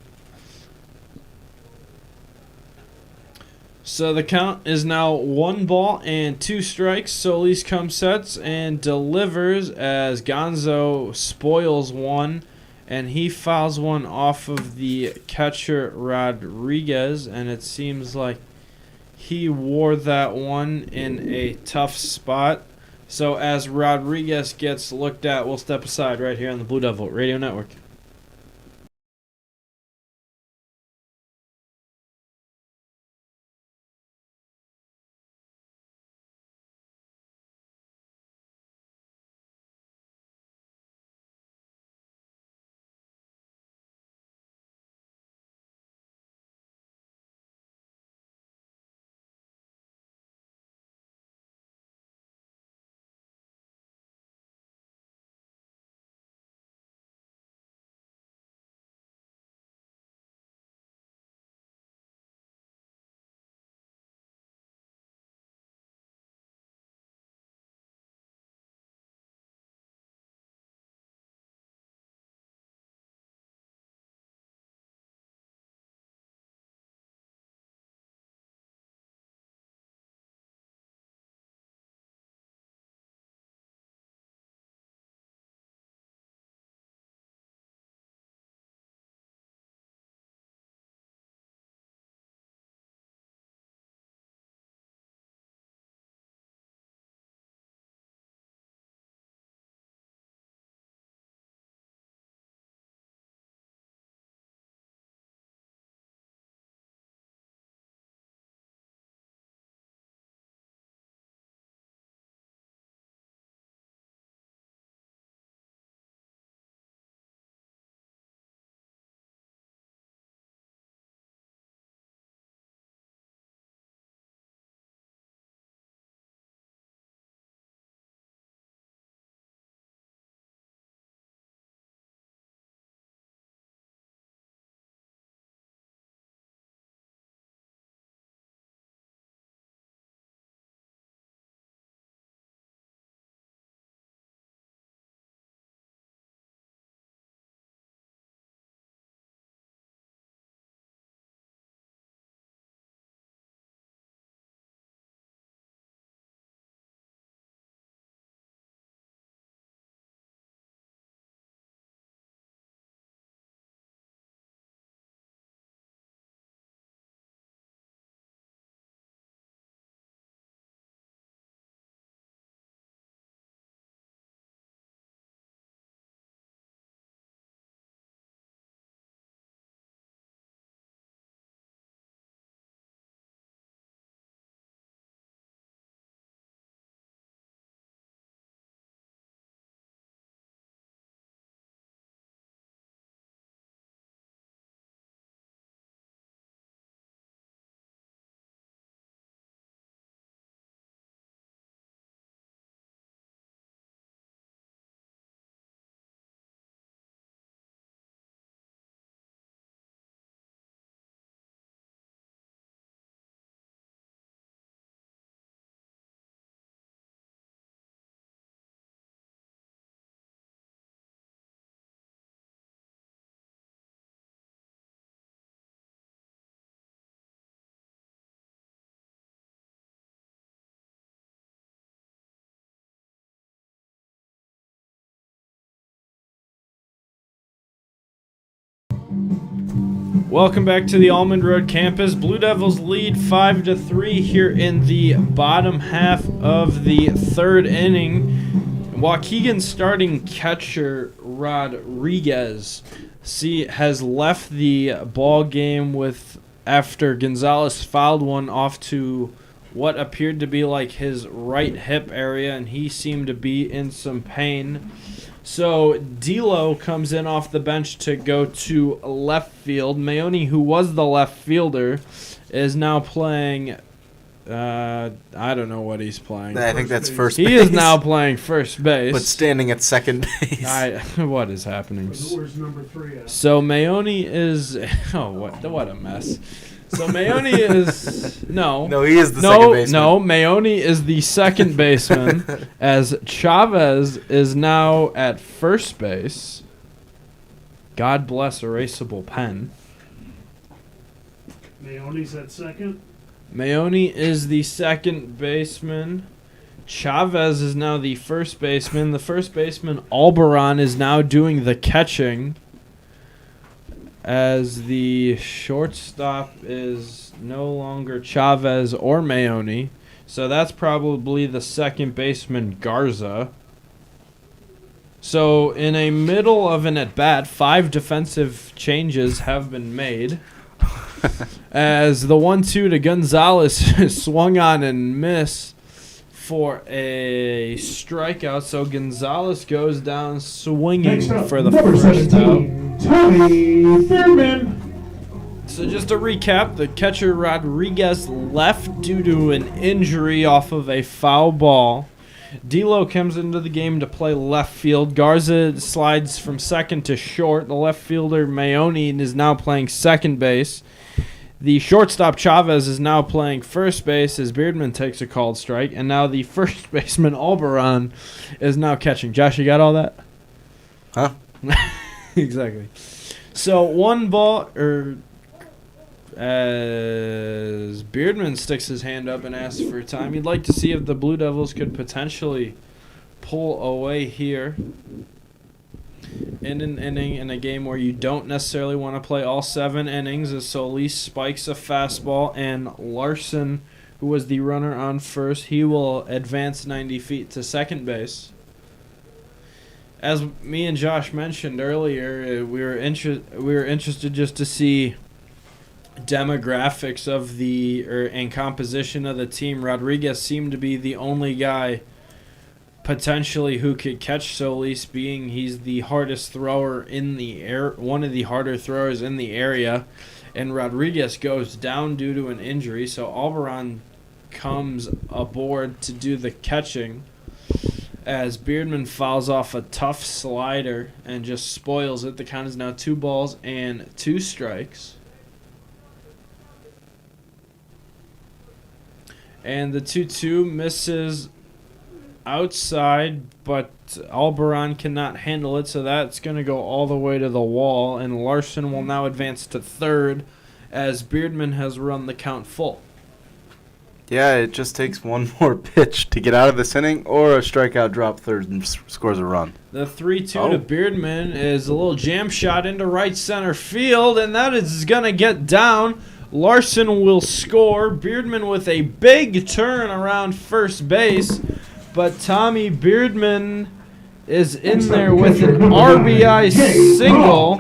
So the count is now 1 ball and 2 strikes. Solis comes sets and delivers as Gonzo spoils one, and he fouls one off of the catcher Rodriguez, and it seems like he wore that one in a tough spot. So as Rodriguez gets looked at, we'll step aside right here on the Blue Devil Radio Network. Welcome back to the Almond Road campus. Blue Devils lead 5-3 here in the bottom half of the third inning. Waukegan starting catcher Rodriguez has left the ball game after Gonzalez fouled one off to what appeared to be like his right hip area, and he seemed to be in some pain. So D'Lo comes in off the bench to go to left field. Maone, who was the left fielder, is now playing. I don't know what he's playing. I think that's first base. He is now playing first base, but standing at second base. What is happening? Where's number 3 at? So Maone is. Oh, what a mess. So Maone is no. No, he is the second baseman. No, Maone is the second baseman, as Chavez is now at first base. God bless erasable pen. Maone's at second. Maone is the second baseman. Chavez is now the first baseman. The first baseman, Alberon, is now doing the catching, as the shortstop is no longer Chavez or Maone. So that's probably the second baseman, Garza. So in a middle of an at-bat, 5 defensive changes have been made. As the 1-2 to Gonzalez swung on and missed for a strikeout. So Gonzalez goes down swinging for the number first 17, out. Tommy Beerman. So just to recap, the catcher Rodriguez left due to an injury off of a foul ball. D'Lo comes into the game to play left field. Garza slides from second to short. The left fielder Maone is now playing second base. The shortstop Chavez is now playing first base as Beardman takes a called strike. And now the first baseman Alberon is now catching. Josh, you got all that? Huh? Exactly. So one ball, as Beardman sticks his hand up and asks for time, he'd like to see if the Blue Devils could potentially pull away here in an inning in a game where you don't necessarily want to play all 7 innings, as Solis spikes a fastball, and Larson, who was the runner on first, he will advance 90 feet to second base. As me and Josh mentioned earlier, we were interested just to see demographics of and composition of the team. Rodriguez seemed to be the only guy potentially who could catch Solis, being he's the hardest thrower in the air, one of the harder throwers in the area, and Rodriguez goes down due to an injury, so Alberon comes aboard to do the catching, as Beardman fouls off a tough slider and just spoils it. The count is now 2 balls and 2 strikes. And the 2-2 misses outside, but Alberon cannot handle it, so that's going to go all the way to the wall, and Larson will now advance to third as Beardman has run the count full. Yeah, it just takes one more pitch to get out of this inning, or a strikeout drop third and scores a run. The 3-2 to Beardman is a little jam shot into right center field, and that is going to get down. Larson will score. Beardman with a big turn around first base, but Tommy Beardman is in there with an RBI single.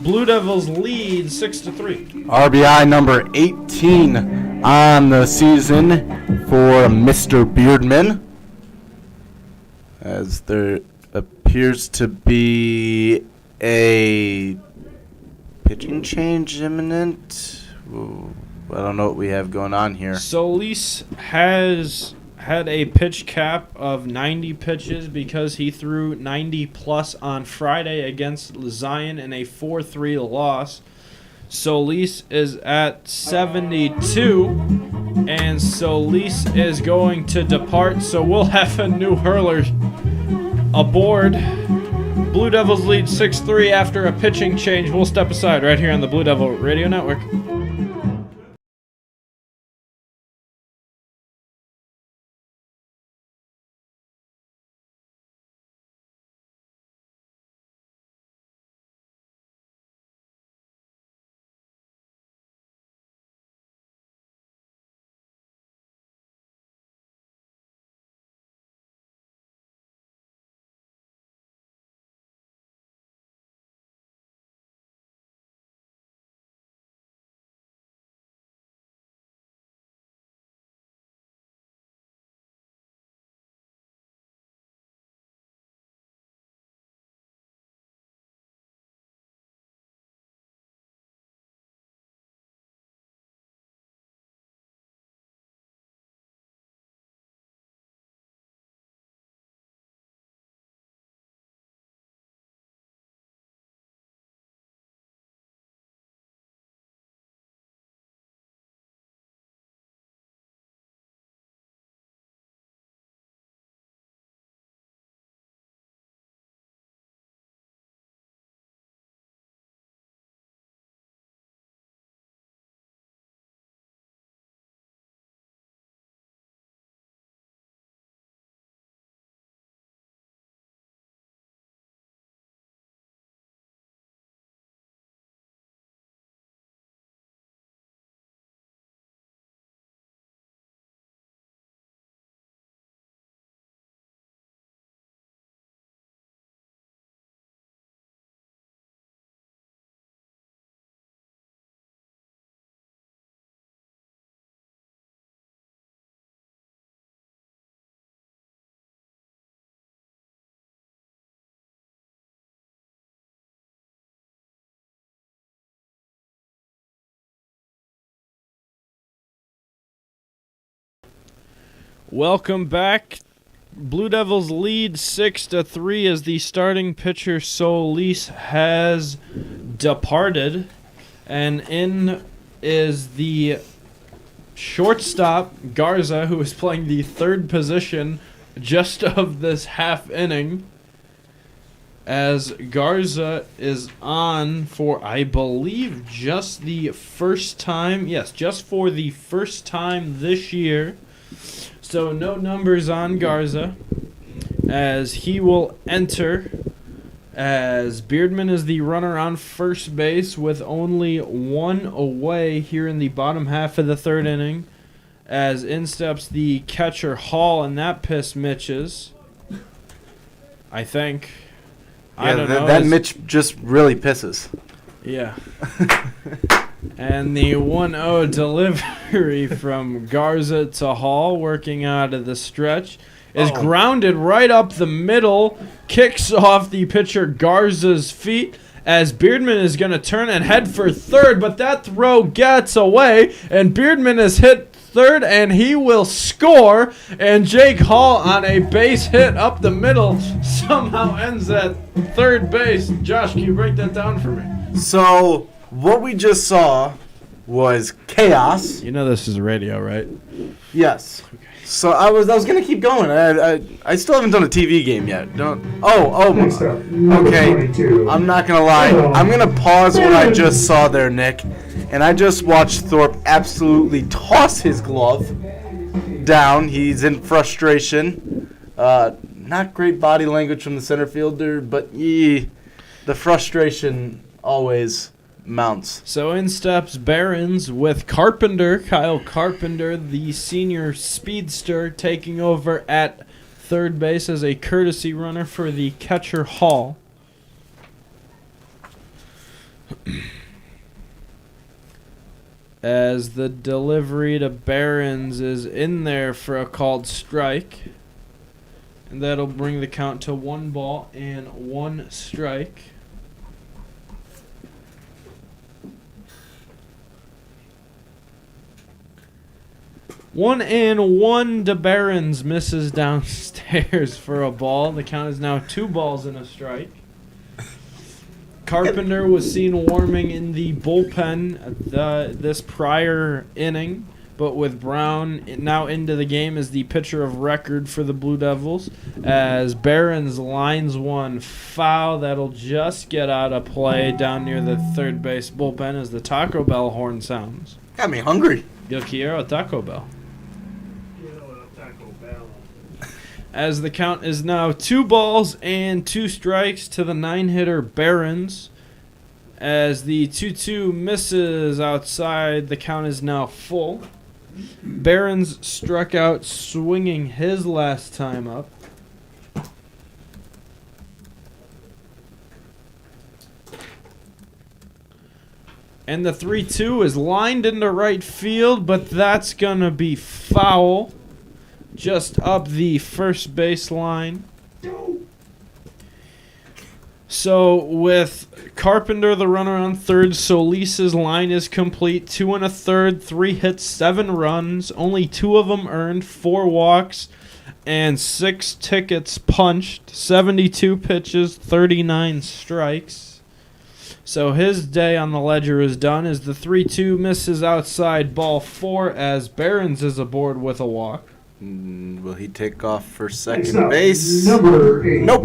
Blue Devils lead 6-3. RBI number 18 on the season for Mr. Beardman, as there appears to be a pitching change imminent. Ooh, I don't know what we have going on here. Solis has had a pitch cap of 90 pitches because he threw 90 plus on Friday against Zion in a 4-3 loss. Solis is at 72, and Solis is going to depart, so we'll have a new hurler aboard. Blue Devils lead 6-3 after a pitching change. We'll step aside right here on the Blue Devil Radio Network. Welcome back. Blue Devils lead 6-3 as the starting pitcher Solis has departed, and in is the shortstop Garza, who is playing the third position just of this half inning, as Garza is on for, I believe, just the first time. Yes, just for the first time this year. So no numbers on Garza, as he will enter, as Beardman is the runner on first base with only one away here in the bottom half of the third inning, as in steps the catcher Hall, and that piss Mitch's, I think. I don't know. That Mitch just really pisses. Yeah. And the 1-0 delivery from Garza to Hall, working out of the stretch, is grounded right up the middle, kicks off the pitcher Garza's feet, as Beardman is going to turn and head for third, but that throw gets away, and Beardman is hit third, and he will score, and Jake Hall on a base hit up the middle somehow ends at third base. Josh, can you break that down for me? So what we just saw was chaos. You know this is radio, right? Yes. So I was gonna keep going. I still haven't done a TV game yet. Next up, number Okay. 22. I'm not gonna lie. I'm gonna pause what I just saw there, Nick, and I just watched Thorpe absolutely toss his glove down. He's in frustration. Not great body language from the center fielder, but the frustration always mounts. So in steps Barons with Carpenter, Kyle Carpenter, the senior speedster, taking over at third base as a courtesy runner for the catcher Hall. As the delivery to Barons is in there for a called strike. And that'll bring the count to 1-1 strike. One and one to Barons, misses downstairs for a ball. The count is now 2 balls and a strike. Carpenter was seen warming in the bullpen this prior inning, but with Brown now into the game as the pitcher of record for the Blue Devils, as Barons lines one foul that'll just get out of play down near the third base bullpen as the Taco Bell horn sounds. Got me hungry. Yo quiero Taco Bell. As the count is now 2 balls and 2 strikes to the 9-hitter Barons. As the 2-2 misses outside, the count is now full. Barons struck out swinging his last time up. And the 3-2 is lined into right field, but that's going to be foul. Just up the first baseline. So with Carpenter the runner on third, Solis's line is complete. 2 1/3, 3 hits, 7 runs. Only 2 of them earned, 4 walks, and 6 tickets punched. 72 pitches, 39 strikes. So his day on the ledger is done as the 3-2 misses outside ball 4 as Barons is aboard with a walk. Will he take off for Next second up, base? number 8. Nope.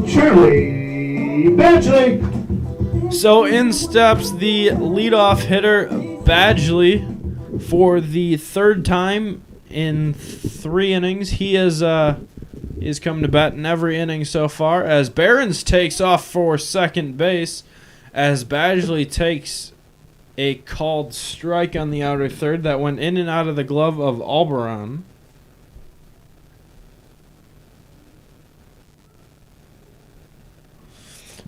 Charlie Badgley. So in steps the leadoff hitter Badgley for the third time in 3 innings. He is come to bat in every inning so far as Barons takes off for second base as Badgley takes a called strike on the outer third that went in and out of the glove of Alberon.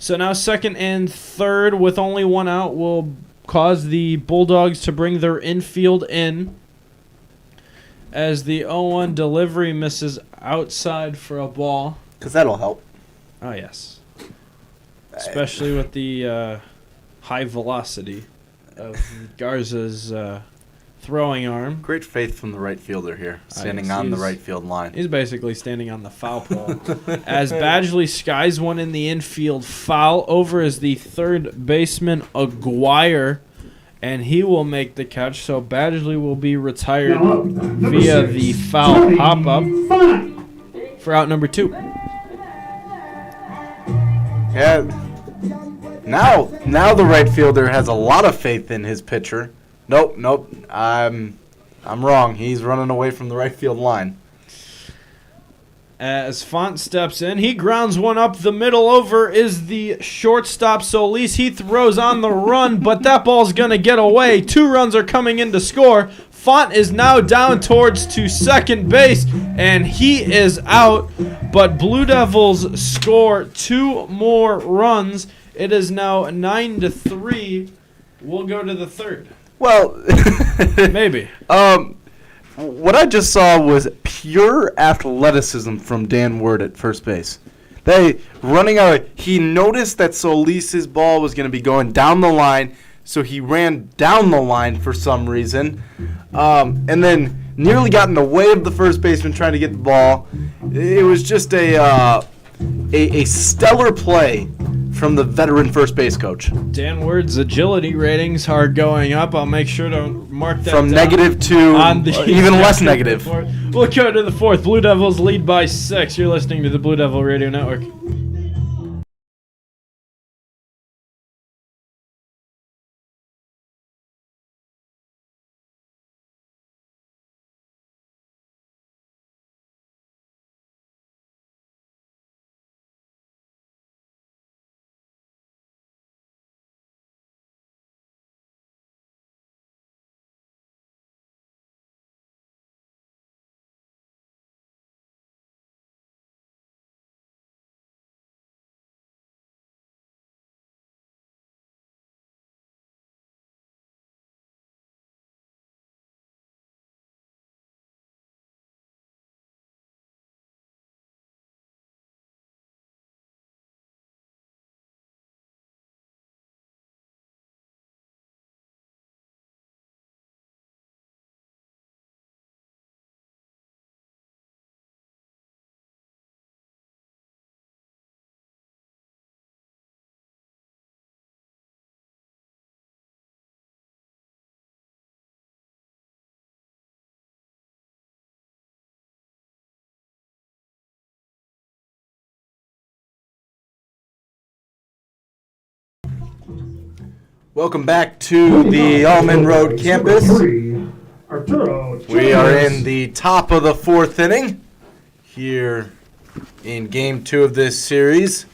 So now second and third with only 1 out will cause the Bulldogs to bring their infield in as the 0-1 delivery misses outside for a ball. Because that'll help. Oh, yes. Especially with the high velocity of Garza's throwing arm. Great faith from the right fielder here, standing on the right field line. He's basically standing on the foul pole. As Badgley skies one in the infield foul, over is the third baseman, Aguirre, and he will make the catch. So Badgley will be retired via the foul pop-up for out number 2. Yeah. Now the right fielder has a lot of faith in his pitcher. Nope. I'm wrong. He's running away from the right field line. As Font steps in, he grounds one up the middle. Over is the shortstop Solis. He throws on the run, but that ball's going to get away. 2 runs are coming in to score. Font is now down towards to second base, and he is out. But Blue Devils score 2 more runs. It is now 9-3. We'll go to the third. Well, Maybe. What I just saw was pure athleticism from Dan Word at first base. They running out. He noticed that Solis's ball was going to be going down the line, so he ran down the line for some reason, and then nearly got in the way of the first baseman trying to get the ball. It was just a stellar play from the veteran first base coach. Dan Word's agility ratings are going up. I'll make sure to mark that From down negative to on the even less negative. We'll go to the fourth. Blue Devils lead by 6. You're listening to the Blue Devil Radio Network. Welcome back to the Almond Road campus. Arturo We are in the top of the 4th inning here in Game 2 of this series.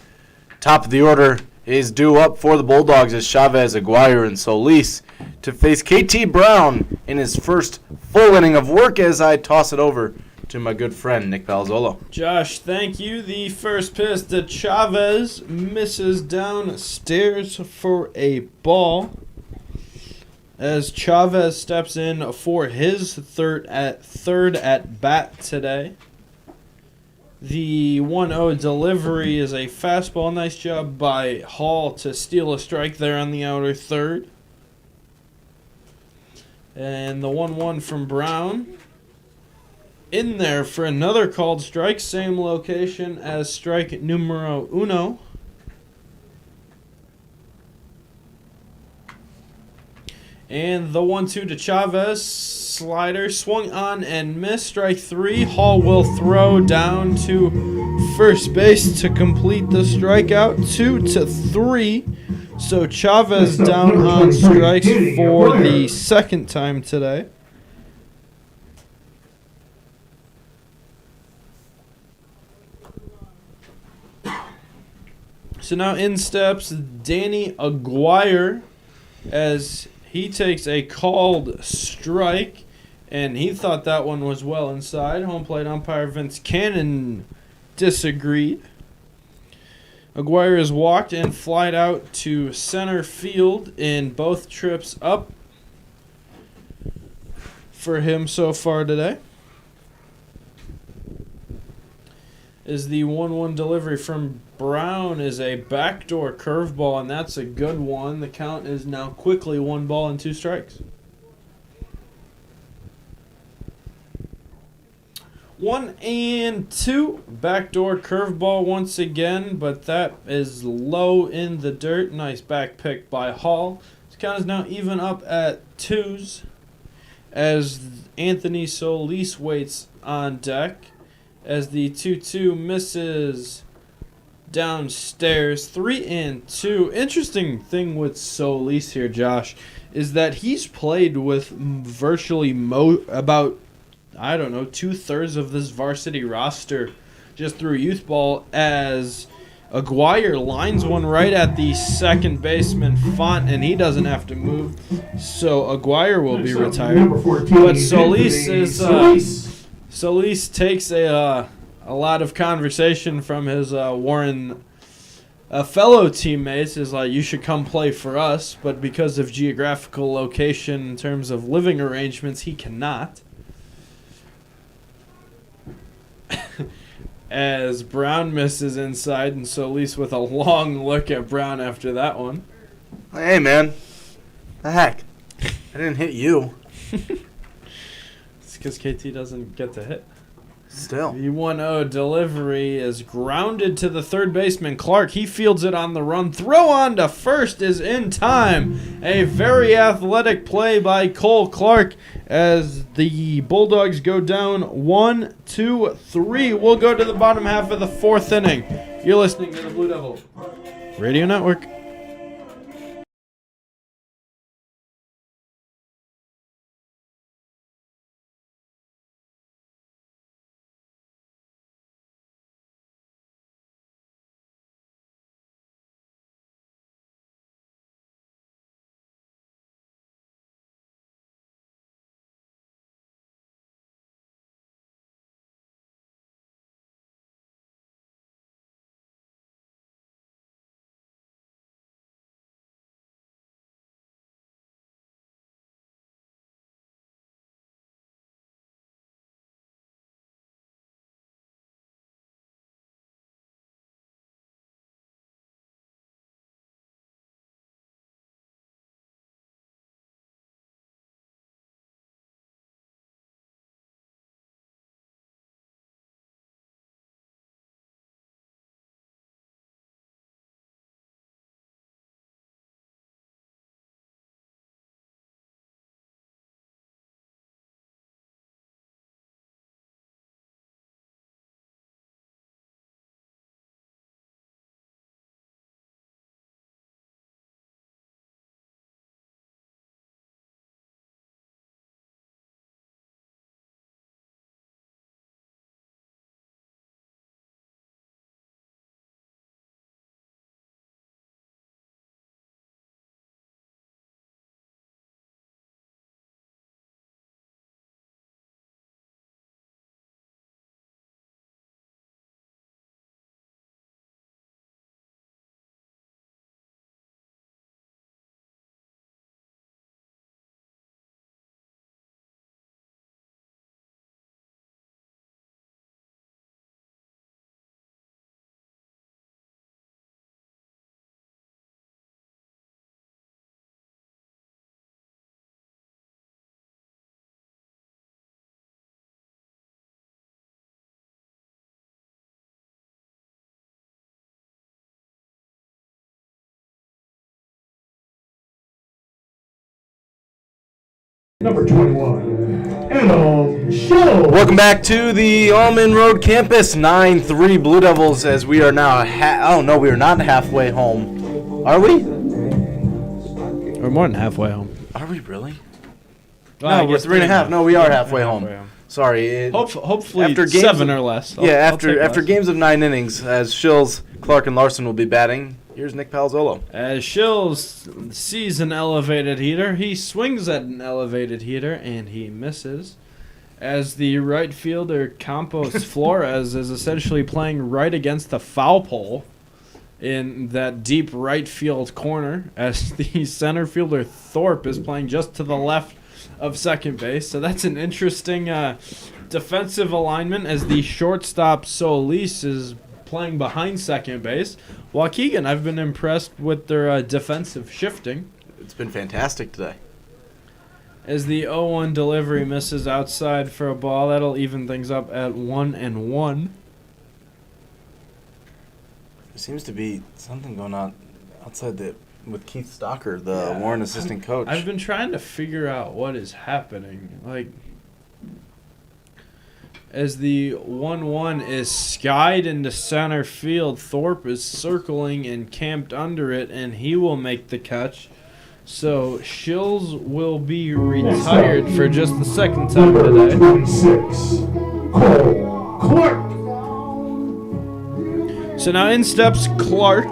Top of the order is due up for the Bulldogs as Chavez, Aguirre, and Solis to face KT Brown in his first full inning of work as I toss it over to my good friend Nick Palazzolo. Josh, thank you. The first pitch to Chavez misses downstairs for a ball. As Chavez steps in for his third at bat today. The 1-0 delivery is a fastball. Nice job by Hall to steal a strike there on the outer third. And the 1-1 from Brown. In there for another called strike, same location as strike numero 1. And the 1-2 to Chavez, slider swung on and missed, strike 3. Hall will throw down to first base to complete the strikeout, 2-3. So Chavez down on strikes for the second time today. So now in steps Danny Aguirre as he takes a called strike, and he thought that one was well inside. Home plate umpire Vince Cannon disagreed. Aguirre is walked and flied out to center field in both trips up for him so far today. Is the 1-1 delivery from Brown is a backdoor curveball, and that's a good one. The count is now quickly 1 ball and 2 strikes. 1-2. Backdoor curveball once again, but that is low in the dirt. Nice back pick by Hall. This count is now even up at 2s as Anthony Solis waits on deck as the 2-2 misses downstairs. 3-2. Interesting thing with Solis here, Josh, is that he's played with virtually about 2/3 of this varsity roster just through youth ball, as Aguirre lines one right at the second baseman Font, and he doesn't have to move, so Aguirre will be retired. Number 14, But Solis Solis. Solis takes a lot of conversation from his Warren fellow teammates. Is like, you should come play for us, but because of geographical location in terms of living arrangements, he cannot. As Brown misses inside, and Solis with a long look at Brown after that one. Hey, man. The heck? I didn't hit you. It's because KT doesn't get to hit. Still. The 1-0 delivery is grounded to the third baseman, Clark. He fields it on the run. Throw on to first is in time. A very athletic play by Cole Clark as the Bulldogs go down 1-2-3. We'll go to the bottom half of the fourth inning. You're listening to the Blue Devil Radio Network. Number 21, Adam Show. Welcome back to the Allman Road campus. 9-3 Blue Devils, as we are now we are not halfway home. Are we? We're more than halfway home. Are we really? Well, No, we're 3.5. No, we are halfway home. Sorry. Hopefully After games 7 of- or less. After games of 9 innings, as Shills, Clark, and Larson will be batting, here's Nick Palazzolo. As Shills sees an elevated heater, he swings at an elevated heater, and he misses. As the right fielder, Campos Flores, is essentially playing right against the foul pole in that deep right field corner, as the center fielder, Thorpe, is playing just to the left of second base. So that's an interesting defensive alignment, as the shortstop, Solis, is playing behind second base. Waukegan, I've been impressed with their defensive shifting. It's been fantastic today. As the 0-1 delivery misses outside for a ball, that'll even things up at 1-1. There seems to be something going on outside with Keith Stocker, the Warren assistant coach. I've been trying to figure out what is happening. Like, as the 1-1 is skied into center field, Thorpe is circling and camped under it, and he will make the catch. So Shills will be retired for just the second time Number today. 26, Cole Clark. So now in steps Clark.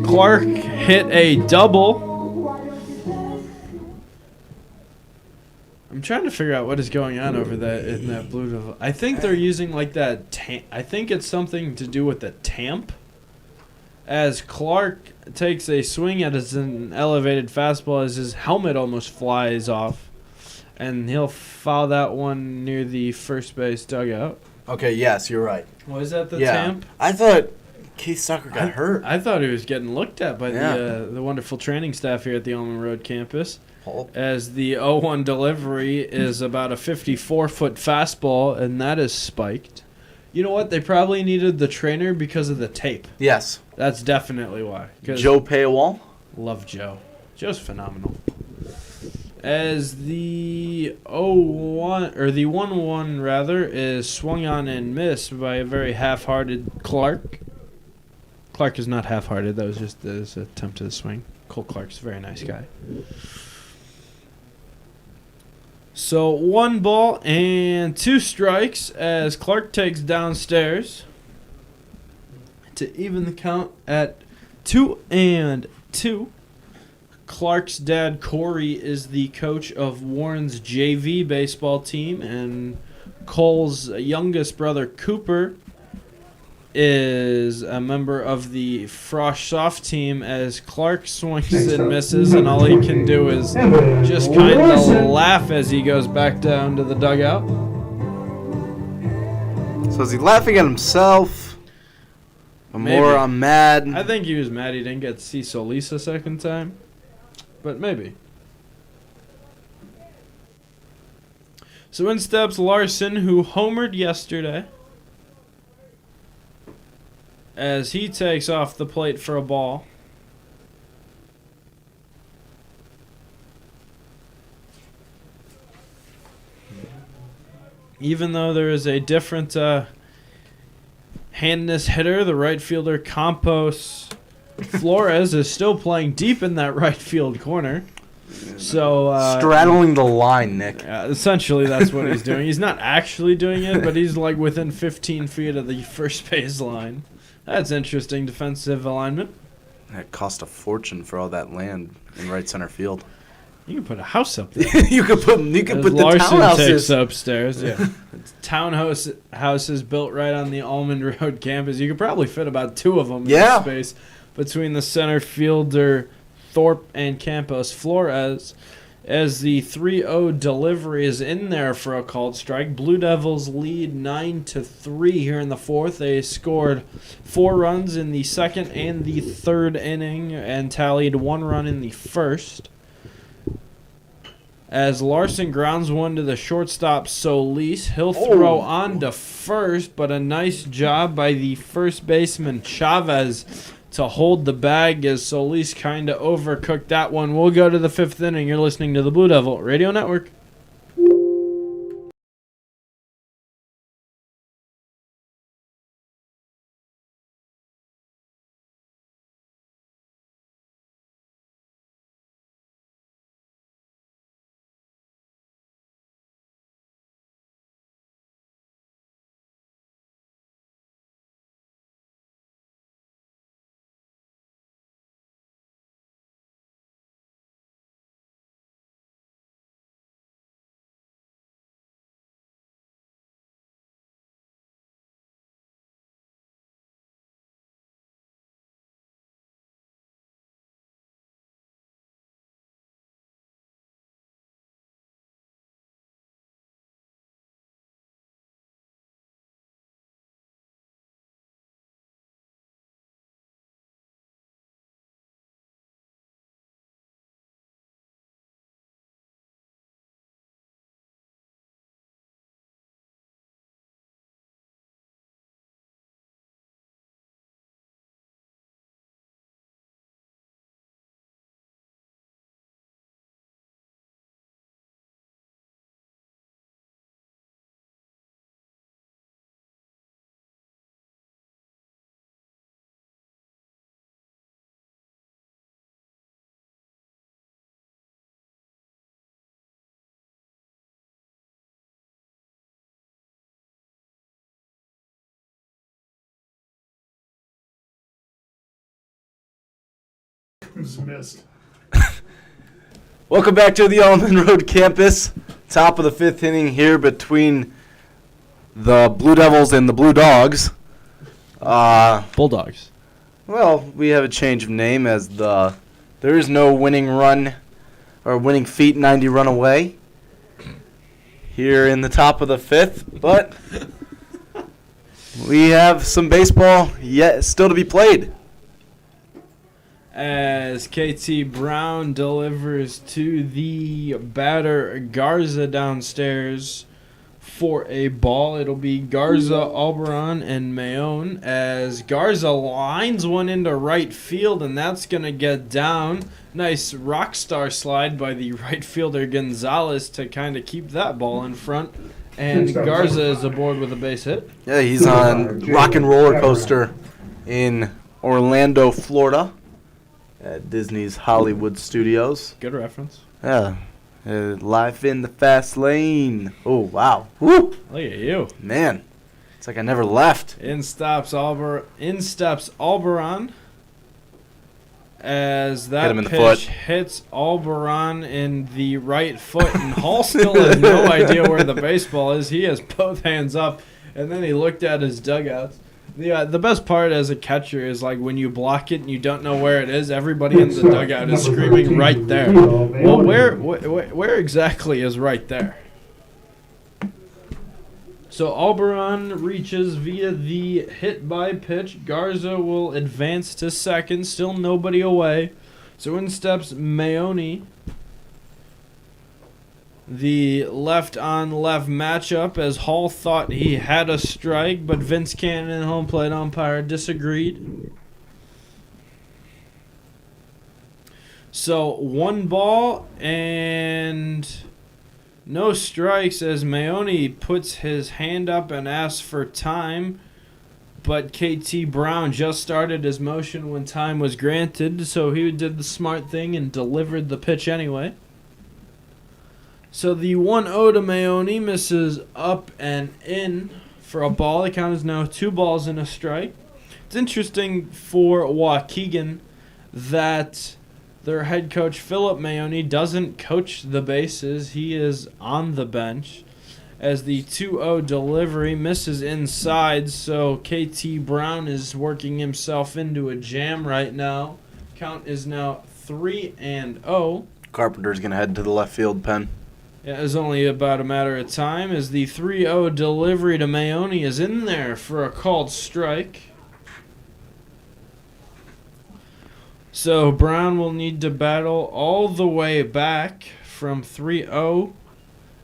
Clark hit a double. I'm trying to figure out what is going on over that in that Blue Devil. I think they're using like that. I think it's something to do with the tamp. As Clark takes a swing at an elevated fastball, as his helmet almost flies off, and he'll foul that one near the first base dugout. Okay, yes, you're right. Was that the Yeah. tamp? I thought Keith Stocker got hurt. I thought he was getting looked at by Yeah. the wonderful training staff here at the Almond Road campus. Paul. As the 0-1 delivery is about a 54-foot fastball, and that is spiked. You know what? They probably needed the trainer because of the tape. Yes. That's definitely why. 'Cause Joe Paywall. love Joe. Joe's phenomenal. As the 0-1 or the 1-1 rather is swung on and missed by a very half-hearted Clark. Clark is not half-hearted. That was just his attempt at a swing. Cole Clark's a very nice guy. So 1 ball and 2 strikes as Clark takes downstairs to even the count at 2-2. Clark's dad, Corey, is the coach of Warren's JV baseball team, and Cole's youngest brother, Cooper, is a member of the Frosh soft team as Clark swings and misses, and all he can do is just kind of laugh as he goes back down to the dugout. So is he laughing at himself? Or Maybe. more, I'm mad. I think he was mad he didn't get to see Solis a second time, but maybe. So in steps Larson, who homered yesterday, as he takes off the plate for a ball. Even though there is a different handness hitter, the right fielder Campos Flores is still playing deep in that right field corner. So Straddling the line, Nick. essentially that's what he's doing. He's not actually doing it, but he's like within 15 feet of the first base line. That's interesting defensive alignment. That cost a fortune for all that land in right center field. You can put a house up there. you could put the Larson takes townhouses. upstairs. Yeah, it's houses built right on the Almond Road campus. You could probably fit about 2 of them in Yeah. space between the center fielder Thorpe and Campos Flores. As the 3-0 delivery is in there for a called strike, Blue Devils lead 9-3 here in the 4th. They scored 4 runs in the 2nd and the 3rd inning and tallied 1 run in the 1st. As Larson grounds one to the shortstop Solis, he'll throw on to first, but a nice job by the first baseman Chavez to hold the bag as Solis kind of overcooked that one. We'll go to the 5th inning. You're listening to the Blue Devil Radio Network. Who's missed? Welcome back to the Almond Road campus. Top of the 5th inning here between the Blue Devils and the Blue Dogs. Bulldogs. Well, we have a change of name as there is no winning run or winning feat 90 run away here in the top of the 5th, but we have some baseball yet still to be played. As KT Brown delivers to the batter Garza downstairs for a ball. It'll be Garza, Alberon, and Mayone as Garza lines one into right field, and that's going to get down. Nice rock star slide by the right fielder Gonzalez to kind of keep that ball in front. And Garza is aboard with a base hit. Yeah, he's on Rock and Roller Coaster in Orlando, Florida, at Disney's Hollywood Studios. Good reference. Yeah. Life in the fast lane. Oh, wow. Woo! Look at you. Man, it's like I never left. In steps Alberon as that Hit him in the pitch foot. hits Alberon in the right foot, and Hall still has no idea where the baseball is. He has both hands up, and then he looked at his dugouts. The best part as a catcher is like when you block it and you don't know where it is. Everybody in the dugout is screaming right there. Well, where exactly is right there? So Alberon reaches via the hit by pitch. Garza will advance to second. Still nobody away. So in steps Mayone. The left-on-left matchup as Hall thought he had a strike, but Vince Cannon, home plate umpire, disagreed. So 1 ball and no strikes as Mayone puts his hand up and asks for time, but KT Brown just started his motion when time was granted, so he did the smart thing and delivered the pitch anyway. So the 1-0 to Mayone misses up and in for a ball. The count is now 2 balls and a strike. It's interesting for Waukegan that their head coach, Philip Mayone, doesn't coach the bases. He is on the bench as the 2-0 delivery misses inside. So KT Brown is working himself into a jam right now. Count is now 3-0. Carpenter's going to head to the left field pen. Yeah, it's only about a matter of time as the 3-0 delivery to Mayone is in there for a called strike. So Brown will need to battle all the way back from 3-0.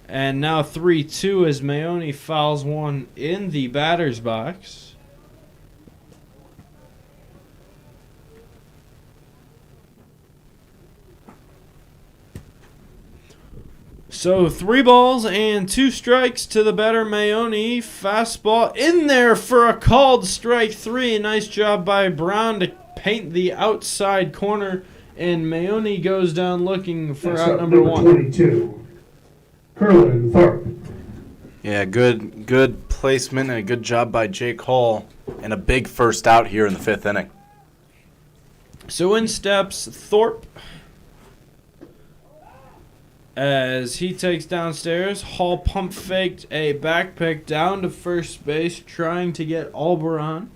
And now 3-2 as Mayone fouls one in the batter's box. So 3 balls and 2 strikes to the batter Mayone. Fastball in there for a called strike 3. Nice job by Brown to paint the outside corner. And Mayone goes down looking for out number 1. 22, Curlin Thorpe. Yeah, good placement and a good job by Jake Hall. And a big first out here in the 5th inning. So in steps Thorpe. As he takes downstairs, Hall pump faked a back pick down to first base, trying to get Alberon.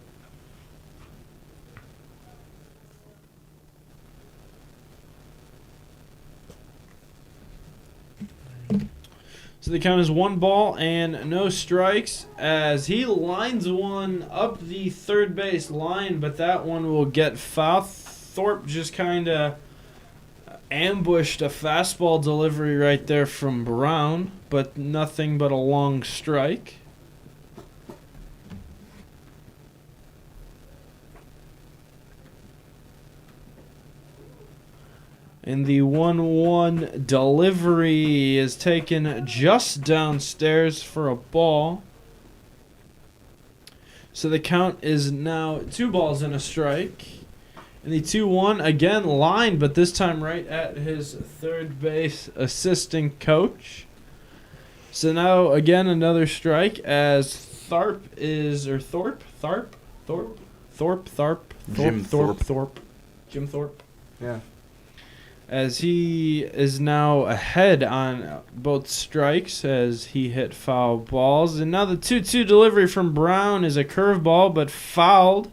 So the count is 1 ball and no strikes as he lines one up the third base line, but that one will get foul. Thorpe just kind of ambushed a fastball delivery right there from Brown, but nothing but a long strike. And the 1-1 delivery is taken just downstairs for a ball. So the count is now 2 balls and a strike. And the 2-1 again lined, but this time right at his third base assistant coach. So now again another strike as Thorpe. Jim Thorpe. Jim Thorpe. Yeah. As he is now ahead on both strikes as he hit foul balls. And now the 2-2 delivery from Brown is a curveball, but fouled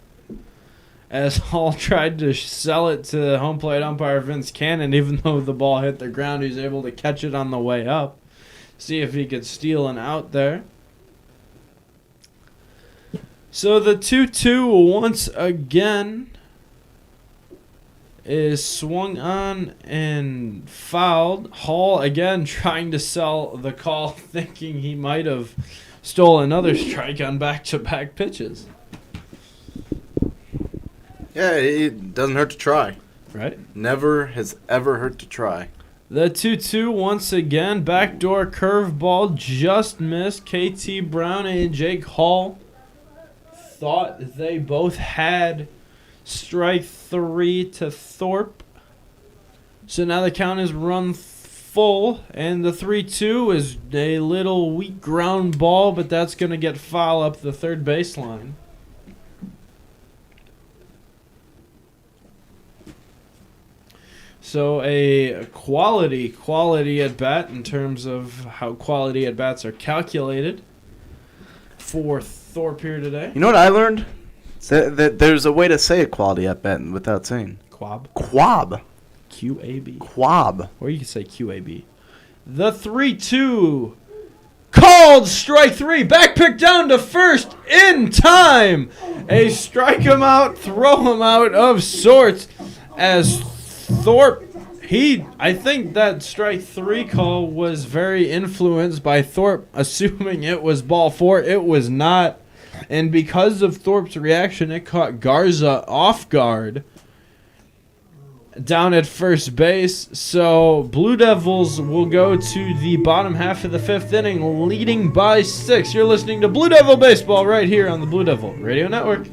as Hall tried to sell it to home plate umpire Vince Cannon. Even though the ball hit the ground, he was able to catch it on the way up. See if he could steal an out there. So the 2-2 once again is swung on and fouled. Hall again trying to sell the call, thinking he might have stole another strike on back-to-back pitches. Yeah, it doesn't hurt to try. Right? Never has ever hurt to try. The 2-2 once again. Backdoor curveball just missed. KT Brown and Jake Hall thought they both had strike 3 to Thorpe. So now the count is run full, and the 3-2 is a little weak ground ball, but that's going to get foul up the third baseline. So a quality at bat in terms of how quality at bats are calculated for Thorpe here today. You know what I learned? That there's a way to say a quality at bat without saying. Quab. Quab. QAB. Quab. Or you can say QAB. The 3-2. Called strike 3. Back pick down to first in time. A strike him out, throw him out of sorts as Thorpe. I think that strike 3 call was very influenced by Thorpe assuming it was ball 4. It was not. And because of Thorpe's reaction, it caught Garza off guard down at first base. So Blue Devils will go to the bottom half of the 5th inning, leading by 6. You're listening to Blue Devil Baseball right here on the Blue Devil Radio Network.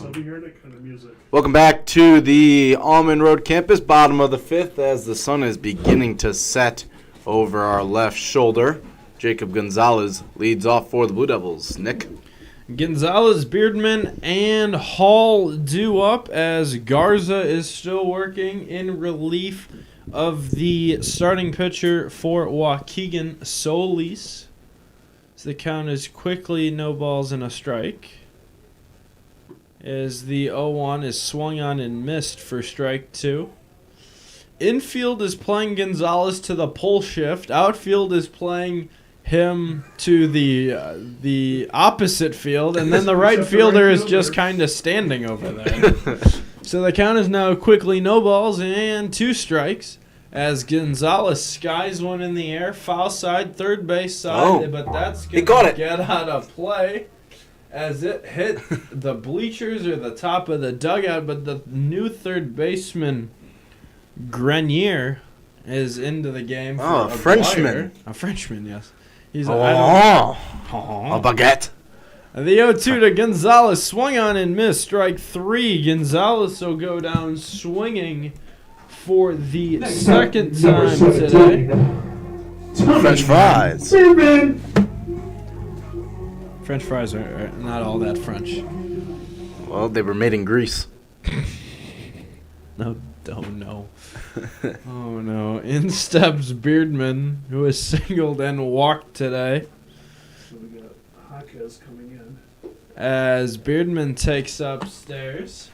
I'll be hearing that kind of music. Welcome back to the Almond Road campus, bottom of the 5th, as the sun is beginning to set over our left shoulder. Jacob Gonzalez leads off for the Blue Devils. Nick? Gonzalez, Beardman, and Hall due up as Garza is still working in relief of the starting pitcher for Waukegan, Solis. So the count is quickly no balls and a strike. As the 0-1 is swung on and missed for strike 2. Infield is playing Gonzalez to the pull shift. Outfield is playing him to the opposite field, and then the right fielder is just kind of standing over there. So the count is now quickly no balls and 2 strikes as Gonzalez skies one in the air, foul side, third base side, but that's going to get out of play as it hit the bleachers or the top of the dugout, but the new third baseman, Grenier, is into the game. Oh, a Frenchman. A Frenchman, yes. He's a baguette. The 0-2 to Gonzalez, swung on and missed, strike 3. Gonzalez will go down swinging for the second time today. French fries. French fries are not all that French. Well, they were made in Greece. No. Oh, no. Oh, no. In steps Beardman, who is singled and walked today. So we got Jaquez coming in. As Beardman takes upstairs.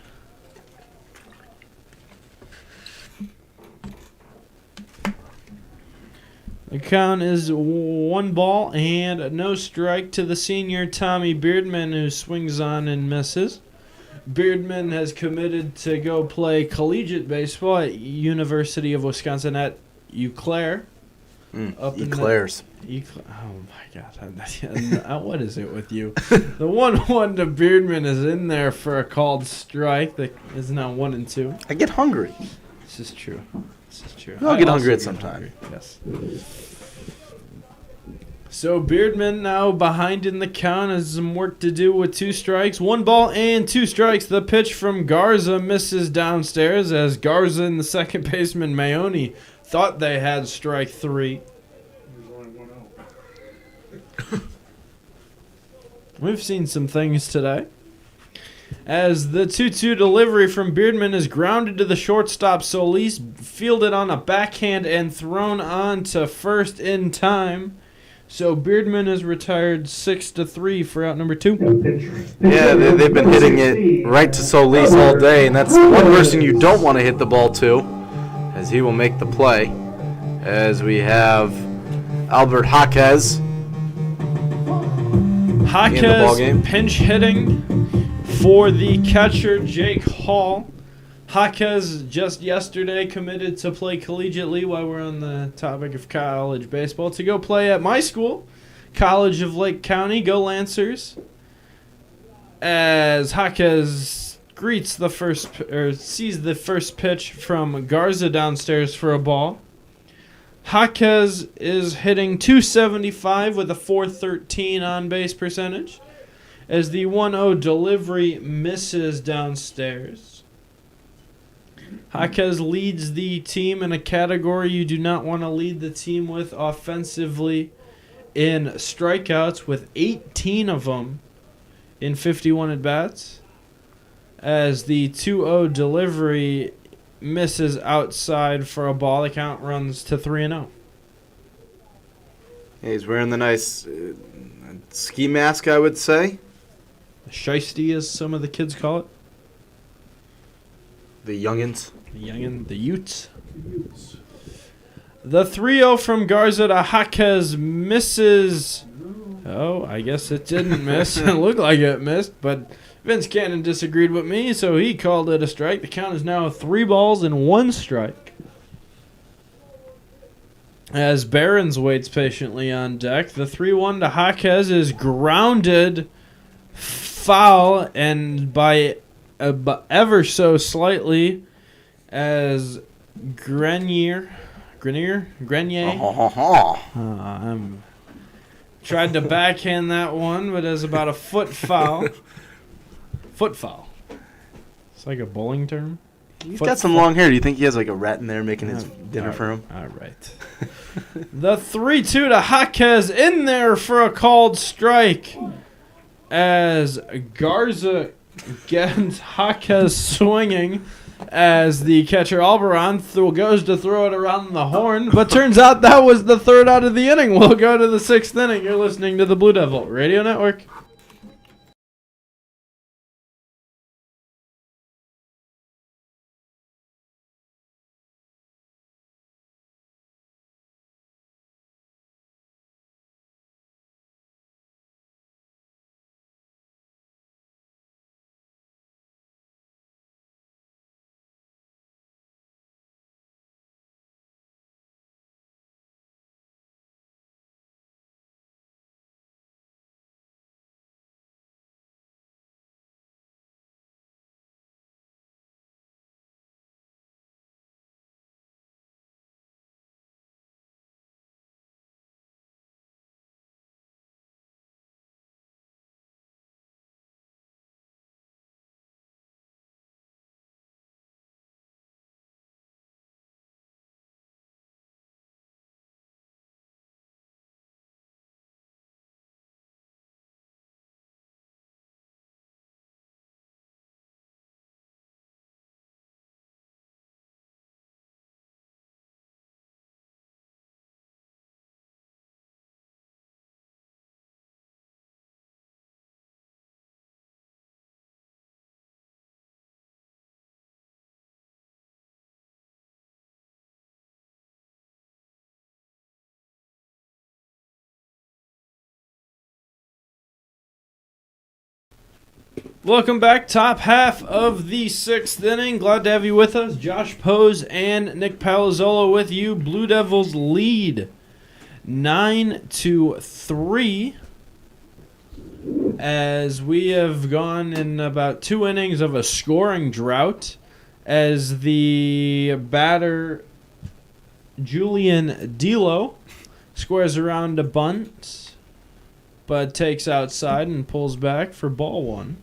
The count is 1 ball and no strike to the senior Tommy Beardman, who swings on and misses. Beardman has committed to go play collegiate baseball at University of Wisconsin at Eau Claire. Eclairs. Oh, my God. What is it with you? The 1-1 to Beardman is in there for a called strike. That is now 1-2. I get hungry. This is true. I'll get hungry at some time. Yes. So Beardman now behind in the count, has some work to do with 2 strikes. 1 ball and 2 strikes. The pitch from Garza misses downstairs as Garza and the second baseman Mayoni thought they had strike 3. There's only 1-0. We've seen some things today. As the 2-2 delivery from Beardman is grounded to the shortstop, Solis fielded on a backhand and thrown on to first in time. So Beardman is retired 6-3 for out number 2. Yeah, they've been hitting it right to Solis all day, and that's one person you don't want to hit the ball to, as he will make the play. As we have Albert Jaquez. Jaquez pinch hitting for the catcher, Jake Hall. Jaquez just yesterday committed to play collegiately, while we're on the topic of college baseball, to go play at my school, College of Lake County. Go Lancers. As Jaquez sees the first pitch from Garza downstairs for a ball. Jaquez is hitting .275 with a .413 on-base percentage, as the 1-0 delivery misses downstairs. Jaquez leads the team in a category you do not want to lead the team with offensively in strikeouts, with 18 of them in 51 at-bats, as the 2-0 delivery misses outside for a ball. The count runs to 3-0. Yeah, he's wearing the nice ski mask, I would say. Shiesty, as some of the kids call it. The youngins. The Utes. The 3-0 from Garza to Jaquez misses. Oh, I guess it didn't miss. It looked like it missed, but Vince Cannon disagreed with me, so he called it a strike. The count is now 3 balls and 1 strike. As Barons waits patiently on deck, the 3-1 to Jaquez is grounded foul, and by ever so slightly, as Grenier tried to backhand that one, but is about a foot foul. Foot foul. It's like a bowling term. He's got some long hair. Do you think he has like a rat in there making his dinner for him? All right. The 3-2 to Jaquez in there for a called strike as Garza gets Jaquez swinging as the catcher Albaran goes to throw it around the horn, but turns out that was the third out of the inning. We'll go to the 6th inning. You're listening to the Blue Devil Radio Network. Welcome back. Top half of the 6th inning. Glad to have you with us. Josh Pose and Nick Palazzolo with you. Blue Devils lead 9-3 as we have gone in about 2 innings of a scoring drought as the batter Julian Delo squares around a bunt but takes outside and pulls back for ball 1.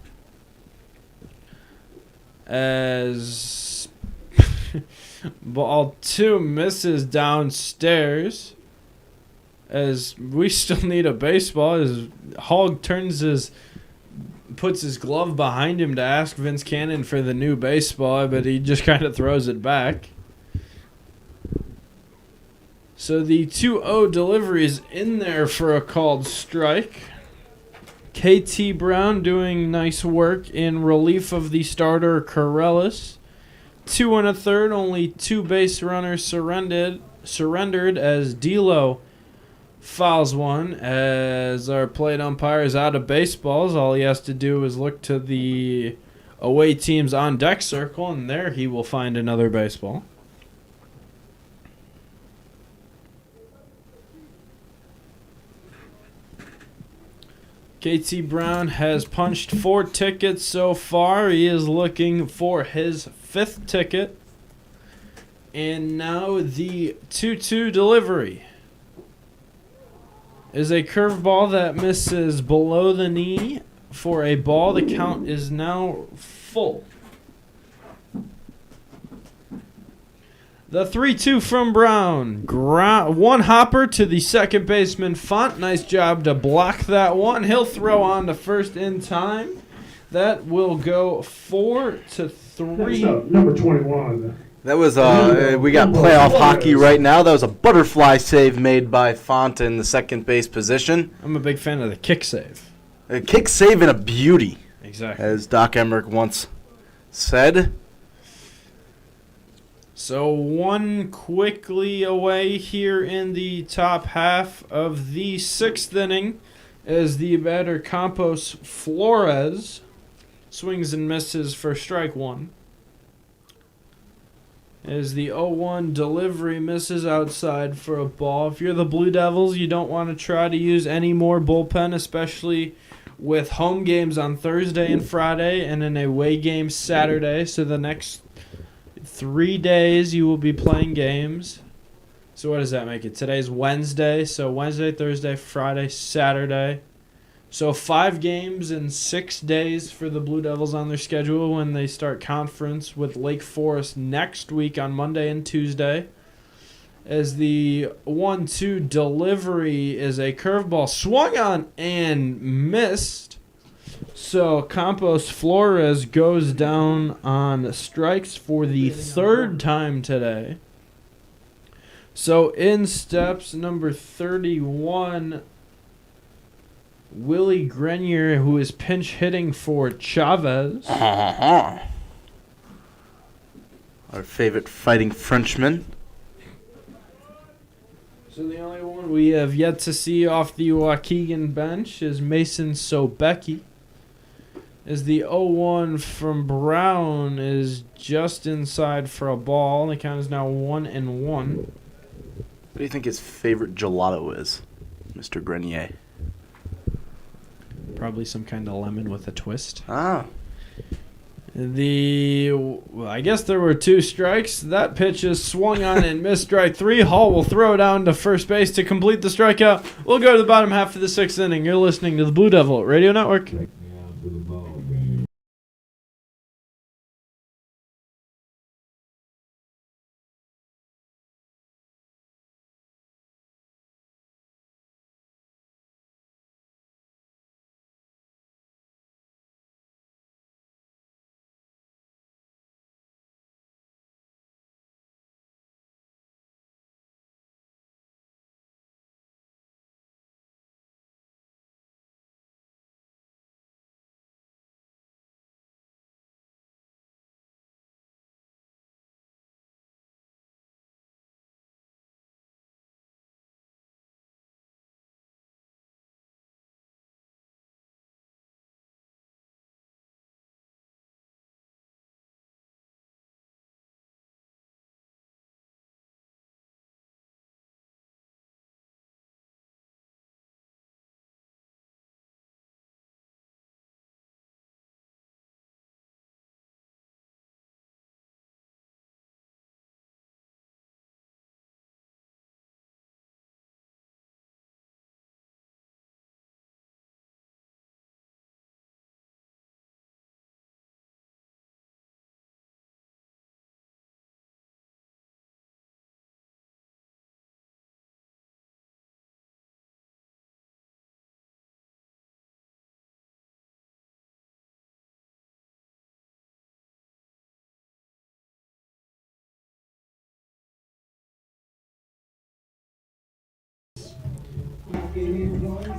As ball 2 misses downstairs, as we still need a baseball, as Hogg puts his glove behind him to ask Vince Cannon for the new baseball, but he just kind of throws it back. So the 2-0 delivery is in there for a called strike. KT Brown doing nice work in relief of the starter Corellis. 2 1/3, only 2 base runners surrendered as Delo fouls one as our plate umpire is out of baseballs. All he has to do is look to the away team's on deck circle, and there he will find another baseball. KT Brown has punched 4 tickets so far. He is looking for his 5th ticket. And now the 2-2 delivery is a curveball that misses below the knee for a ball. The count is now full. The 3-2 from Brown. One hopper to the second baseman, Font. Nice job to block that one. He'll throw on to first in time. That will go 4-3. Next up, number 21. That was we got playoff hockey right now. That was a butterfly save made by Font in the second base position. I'm a big fan of the kick save. A kick save and a beauty, Exactly. as Doc Emmerich once said. So one quickly away here in the top half of the 6th inning as the batter Campos Flores swings and misses for strike 1. As the 0-1 delivery misses outside for a ball. If you're the Blue Devils, you don't want to try to use any more bullpen, especially with home games on Thursday and Friday and an away game Saturday. So the next 3 days you will be playing games. So what does that make it? Today's Wednesday. So Wednesday, Thursday, Friday, Saturday. So 5 games in 6 days for the Blue Devils on their schedule when they start conference with Lake Forest next week on Monday and Tuesday. As the 1-2 delivery is a curveball swung on and missed. So Campos Flores goes down on strikes for the 3rd time today. So in steps number 31, Willie Grenier, who is pinch hitting for Chavez. Our favorite fighting Frenchman. So the only one we have yet to see off the Waukegan bench is Mason Sobecki. As the 0-1 from Brown is just inside for a ball. The count is now 1-1. What do you think his favorite gelato is, Mr. Grenier? Probably some kind of lemon with a twist. Ah. I guess there were 2 strikes. That pitch is swung on and missed strike 3. Hall will throw down to first base to complete the strikeout. We'll go to the bottom half of the 6th inning. You're listening to the Blue Devil Radio Network.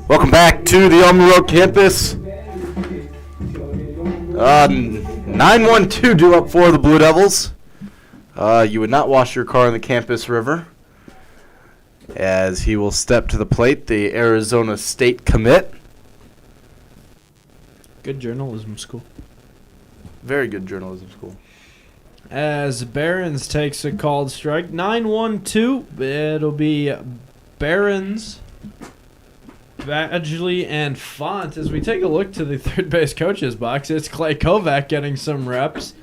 Welcome back to the Elm Road campus. 9-1-2 due up for the Blue Devils. You would not wash your car in the campus river. As he will step to the plate, the Arizona State commit. Good journalism school. Very good journalism school. As Barons takes a called strike. 9-1-2. It'll be Barons, Badgley, and Font. As we take a look to the third base coach's box, it's Clay Kovac getting some reps.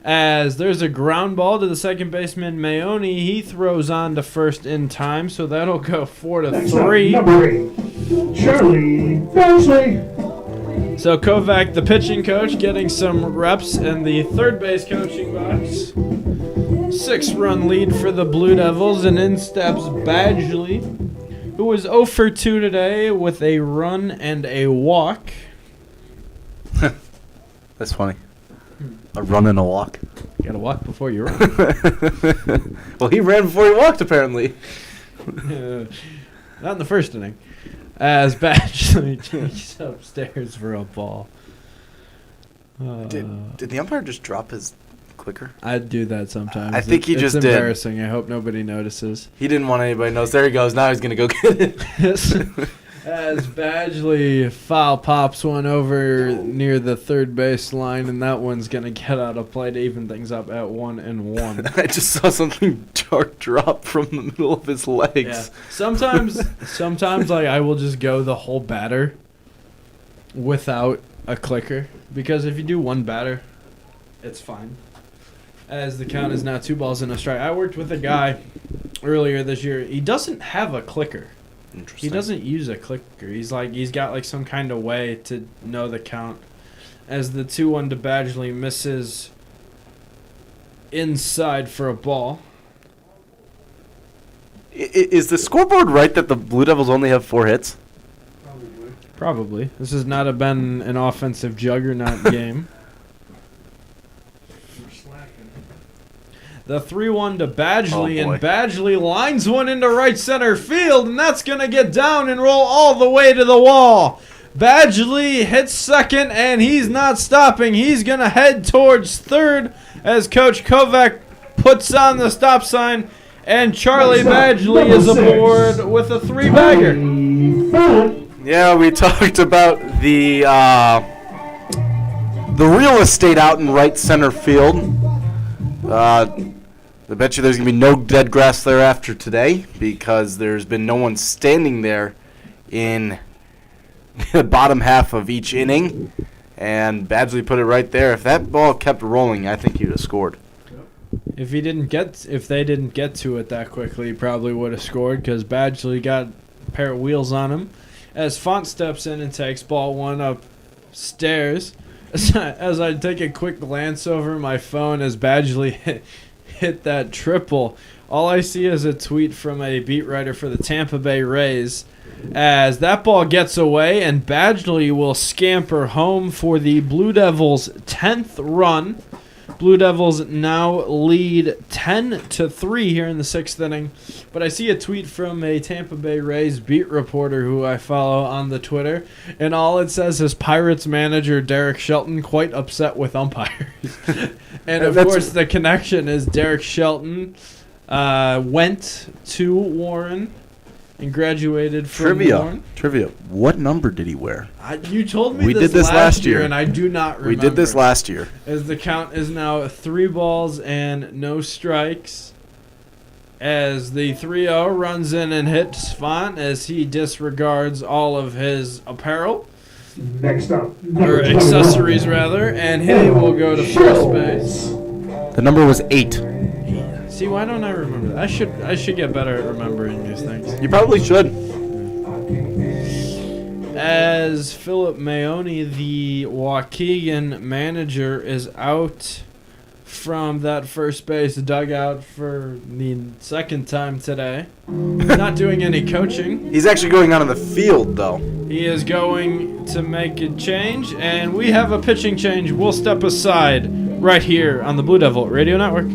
As there's a ground ball to the second baseman, Maone. He throws on to first in time, so that'll go 4-3. Number 8, Charlie Badgley. So Kovac, the pitching coach, getting some reps in the third base coaching box. 6-run lead for the Blue Devils, and in steps Badgley, who was 0 for 2 today with a run and a walk. That's funny. A run and a walk. You gotta walk before you run. Well, he ran before he walked, apparently. Not in the first inning. As Badgley takes upstairs for a ball. Did the umpire just drop his clicker? I do that sometimes. I think he just did. did. It's embarrassing. I hope nobody notices. He didn't want anybody to notice. There he goes. Now he's going to go get it. As Badgley foul pops one over near the third base line, and that one's going to get out of play to even things up at 1-1. I just saw something drop from the middle of his legs. Yeah. Sometimes like I will just go the whole batter without a clicker, because if you do one batter, it's fine. As the count is now 2 balls and a strike. I worked with a guy earlier this year. He doesn't have a clicker. Interesting. He doesn't use a clicker. He's got like some kind of way to know the count. As the 2-1 to Badgley misses inside for a ball. Is the scoreboard right that the Blue Devils only have 4 hits? Probably. This has not been an offensive juggernaut game. The 3-1 to Badgley, and Badgley lines one into right center field, and that's going to get down and roll all the way to the wall. Badgley hits second, and he's not stopping. He's going to head towards third as Coach Kovac puts on the stop sign, and Charlie Badgley is aboard with a 3-bagger. Yeah, we talked about the real estate out in right center field. I bet you there's going to be no dead grass there after today because there's been no one standing there in the bottom half of each inning. And Badgley put it right there. If that ball kept rolling, I think he would have scored. If they didn't get to it that quickly, he probably would have scored because Badgley got a pair of wheels on him. As Font steps in and takes ball 1 upstairs, as I take a quick glance over my phone as Badgley hit that triple, all I see is a tweet from a beat writer for the Tampa Bay Rays as that ball gets away and Badgley will scamper home for the Blue Devils' 10th run. Blue Devils now lead 10-3 here in the 6th inning. But I see a tweet from a Tampa Bay Rays beat reporter who I follow on the Twitter, and all it says is Pirates manager Derek Shelton quite upset with umpires. And of course the connection is Derek Shelton went to Warren and graduated from Warren. Trivia. What number did he wear? You told me we did this last year, and I do not remember. We did this last year. As the count is now 3 balls and no strikes. As the 3-0 runs in and hits Font as he disregards all of his apparel. Next up. Or accessories, rather. And he will go to first base. The number was 8. See, why don't I remember that? I should get better at remembering these things. You probably should. As Philip Maone, the Waukegan manager, is out from that first base dugout for the 2nd time today. Not doing any coaching. He's actually going out on the field, though. He is going to make a change, and we have a pitching change. We'll step aside right here on the Blue Devil Radio Network.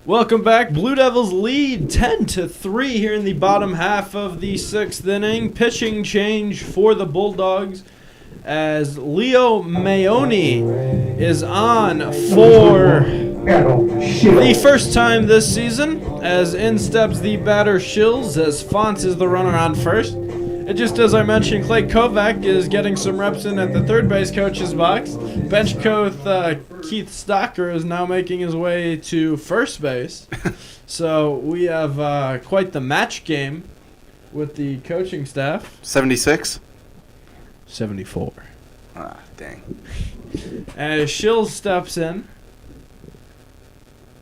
Welcome back. Blue Devils lead 10-3 here in the bottom half of the 6th inning. Pitching change for the Bulldogs as Leo Mayoni is on for the first time this season, as in steps the batter Shills, as Font is the runner on first. And just as I mentioned, Clay Kovac is getting some reps in at the third base coach's box. Bench coach Keith Stocker is now making his way to first base. So we have quite the match game with the coaching staff. 76? 74. Ah, dang. As Shills steps in,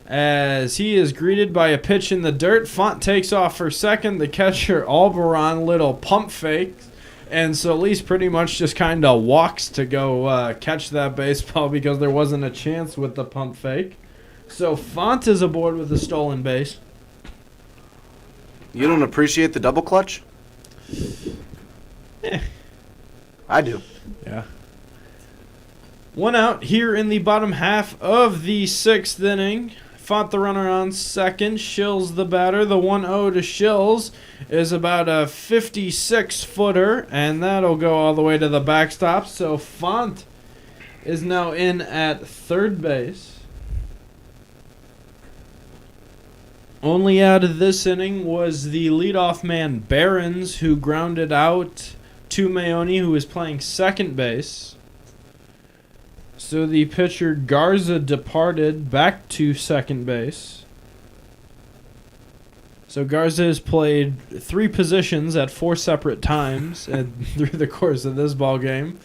as he is greeted by a pitch in the dirt, Font takes off for second. The catcher, Alberon, little pump fake. And Solis pretty much just kind of walks to go catch that baseball because there wasn't a chance with the pump fake. So Font is aboard with a stolen base. You don't appreciate the double clutch? I do. Yeah. One out here in the bottom half of the sixth inning. Font the runner on second. Shills the batter. The 1-0 to Shills is about a 56-footer, and that'll go all the way to the backstop. So Font is now in at third base. Only out of this inning was the leadoff man, Behrens, who grounded out to Mayoni, who was playing second base. So the pitcher Garza departed back to second base. So Garza has played 3 positions at 4 separate times and through the course of this ball game.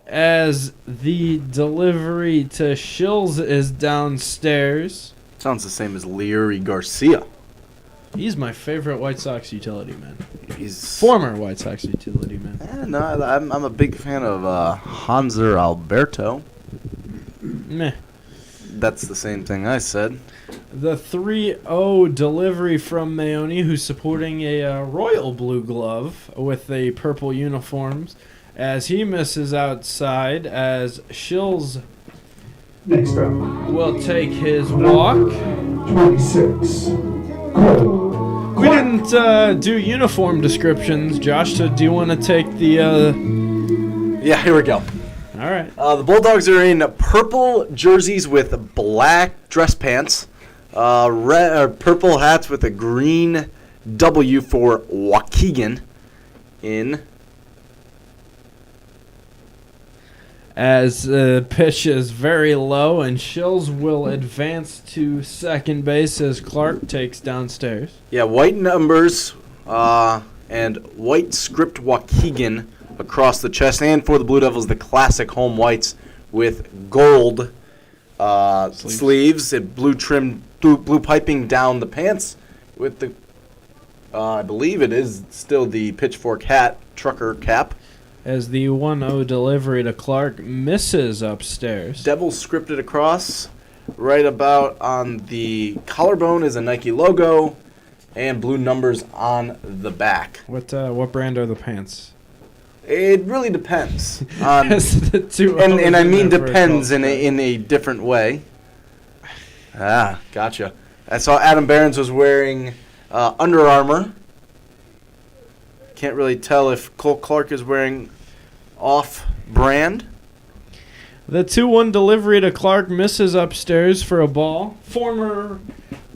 As the delivery to Shills is downstairs. Sounds the same as Leary Garcia. He's my favorite White Sox utility man. He's Former White Sox utility man. no, I'm a big fan of Hanser Alberto. Meh. That's the same thing I said. The 3-0 delivery from Mayoni, who's supporting a royal blue glove with the purple uniforms, as he misses outside, as Shills Next up, will take his walk. 26. Cole. We didn't do uniform descriptions, Josh, so do you want to take the... Yeah, here we go. All right. The Bulldogs are in purple jerseys with black dress pants, purple hats with a green W for Waukegan in. As the pitch is very low, and Shills will advance to second base as Clark takes downstairs. Yeah, white numbers and white script Waukegan across the chest, and for the Blue Devils, the classic home whites with gold sleeves and blue trim, blue piping down the pants with the, I believe it is still the pitchfork hat, trucker cap. As the 1-0 delivery to Clark misses upstairs. Devils scripted across, right about on the collarbone is a Nike logo, and blue numbers on the back. What brand are the pants? It really depends. On, and and I mean depends in a different way. Ah, gotcha. I saw Adam Behrens was wearing Under Armour. Can't really tell if Cole Clark is wearing off-brand. The 2-1 delivery to Clark misses upstairs for a ball. Former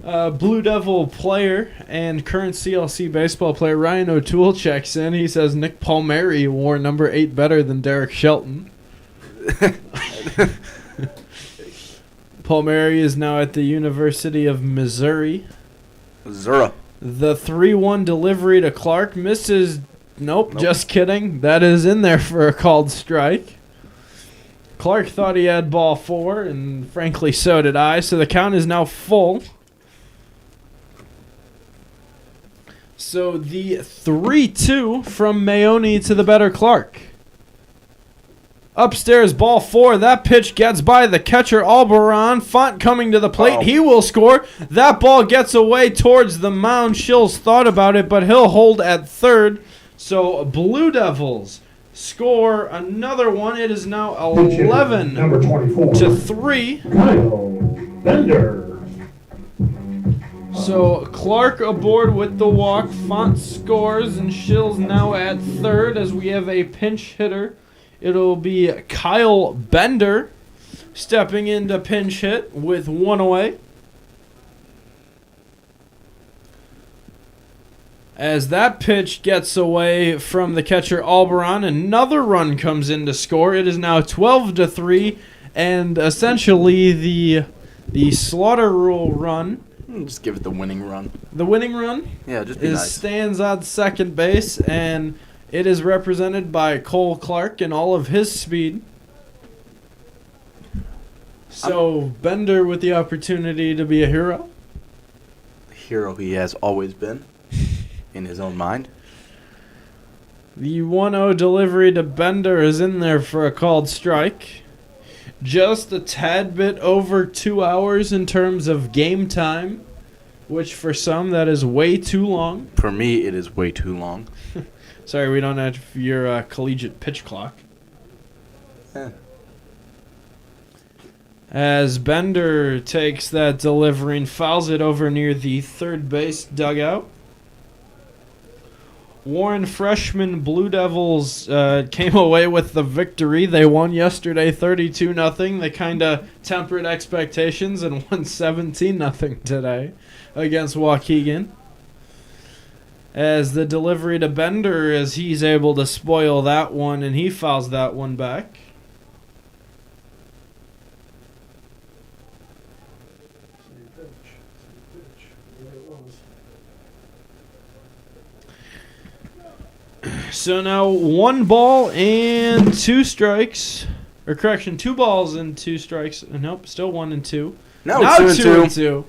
Blue Devil player and current CLC baseball player Ryan O'Toole checks in. He says Nick Palmieri wore number 8 better than Derek Shelton. Palmieri is now at the University of Missouri. Missouri. The 3-1 delivery to Clark misses. Nope, just kidding. That is in there for a called strike. Clark thought he had ball 4, and frankly, so did I. So the count is now full. So the 3-2 from Mayoni to the better Clark. Upstairs, ball 4. That pitch gets by the catcher, Alberon. Font coming to the plate. He will score. That ball gets away towards the mound. Shills thought about it, but he'll hold at third. So Blue Devils score another one. It is now 11 Number 24. to 3. Kyle Bender. So Clark aboard with the walk. Font scores, and Shills now at third as we have a pinch hitter it'll be Kyle Bender stepping into pinch hit with one away. As that pitch gets away from the catcher Alberon, another run comes in to score. It is now 12-3, and essentially the slaughter rule run. Just give it the winning run. The winning run? Yeah, just be nice. Stands on second base, and it is represented by Cole Clark and all of his speed. So Bender with the opportunity to be a hero. The hero he has always been. In his own mind. The 1-0 delivery to Bender is in there for a called strike. Just a tad bit over 2 hours in terms of game time, which for some that is way too long. For me, it is way too long. Sorry, we don't have your collegiate pitch clock. As Bender takes that delivery and fouls it over near the third base dugout. Warren freshman Blue Devils came away with the victory. They won yesterday 32-0. They kind of tempered expectations and won 17-0 today against Waukegan. As the delivery to Bender, as he's able to spoil that one, and he fouls that one back. So now 1 ball and 2 strikes. Or correction, 2 balls and 2 strikes. Nope, still 1 and 2. Now 2 and 2.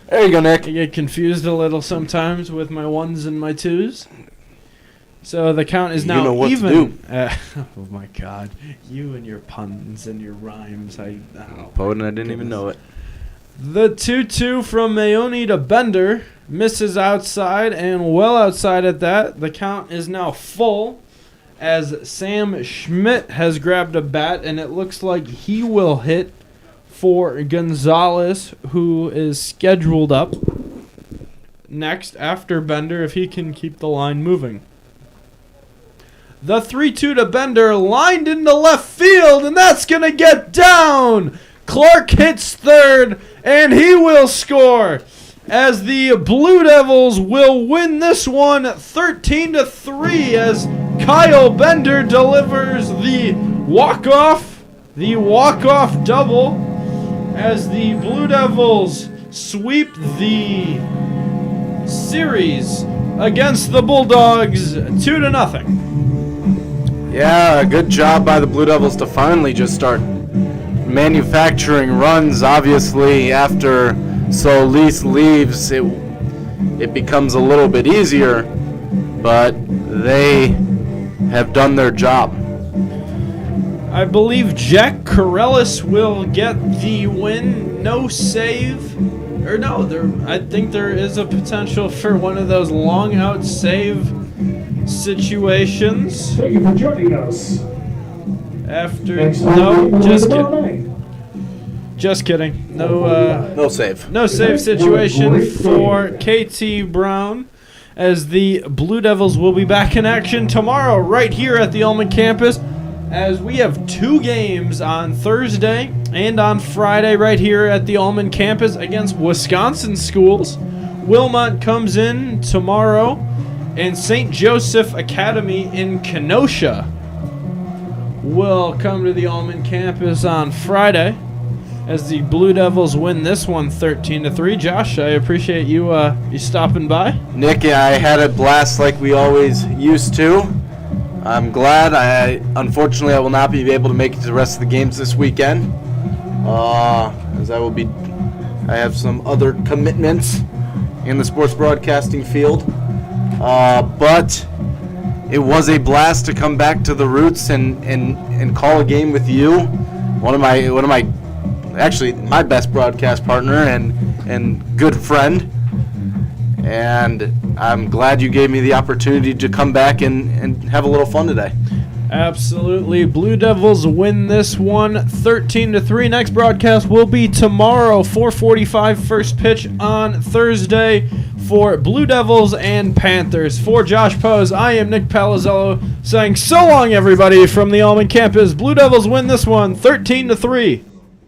There you go, Nick. I get confused a little sometimes with my 1s and my 2s. So the count is now you know what even. To do. Oh my God. You and your puns and your rhymes. Poet and I didn't even know it. The 2-2 from Mayoni to Bender misses outside and well outside at that. The count is now full as Sam Schmidt has grabbed a bat, and it looks like he will hit for Gonzalez, who is scheduled up next after Bender if he can keep the line moving. The 3-2 to Bender lined into left field, and that's going to get down. Clark hits third, and he will score as the Blue Devils will win this one 13-3 as Kyle Bender delivers the walk-off double as the Blue Devils sweep the series against the Bulldogs 2-0. Yeah, good job by the Blue Devils to finally just start manufacturing runs. Obviously, after Solis leaves, it becomes a little bit easier, but they have done their job. I believe Jack Corellis will get the win. No save. Or no, I think there is a potential for one of those long out save situations. Thank you for joining us. Just kidding. No save. No save situation for KT Brown, as the Blue Devils will be back in action tomorrow right here at the Ullman campus, as we have 2 games on Thursday and on Friday right here at the Ullman campus against Wisconsin schools. Wilmot comes in tomorrow, and St. Joseph Academy in Kenosha will come to the Ullman campus on Friday as the Blue Devils win this one 13-3. Josh, I appreciate you stopping by. Nick, I had a blast like we always used to. I'm glad. Unfortunately, I will not be able to make it to the rest of the games this weekend, as I have some other commitments in the sports broadcasting field. But it was a blast to come back to the roots and call a game with you. One of my actually my best broadcast partner and good friend. And I'm glad you gave me the opportunity to come back and have a little fun today. Absolutely. Blue Devils win this one 13-3. Next broadcast will be tomorrow, 4:45 first pitch on Thursday for Blue Devils and Panthers. For Josh Pose, I am Nick Palazzello saying so long, everybody, from the Almond campus. Blue Devils win this one 13-3.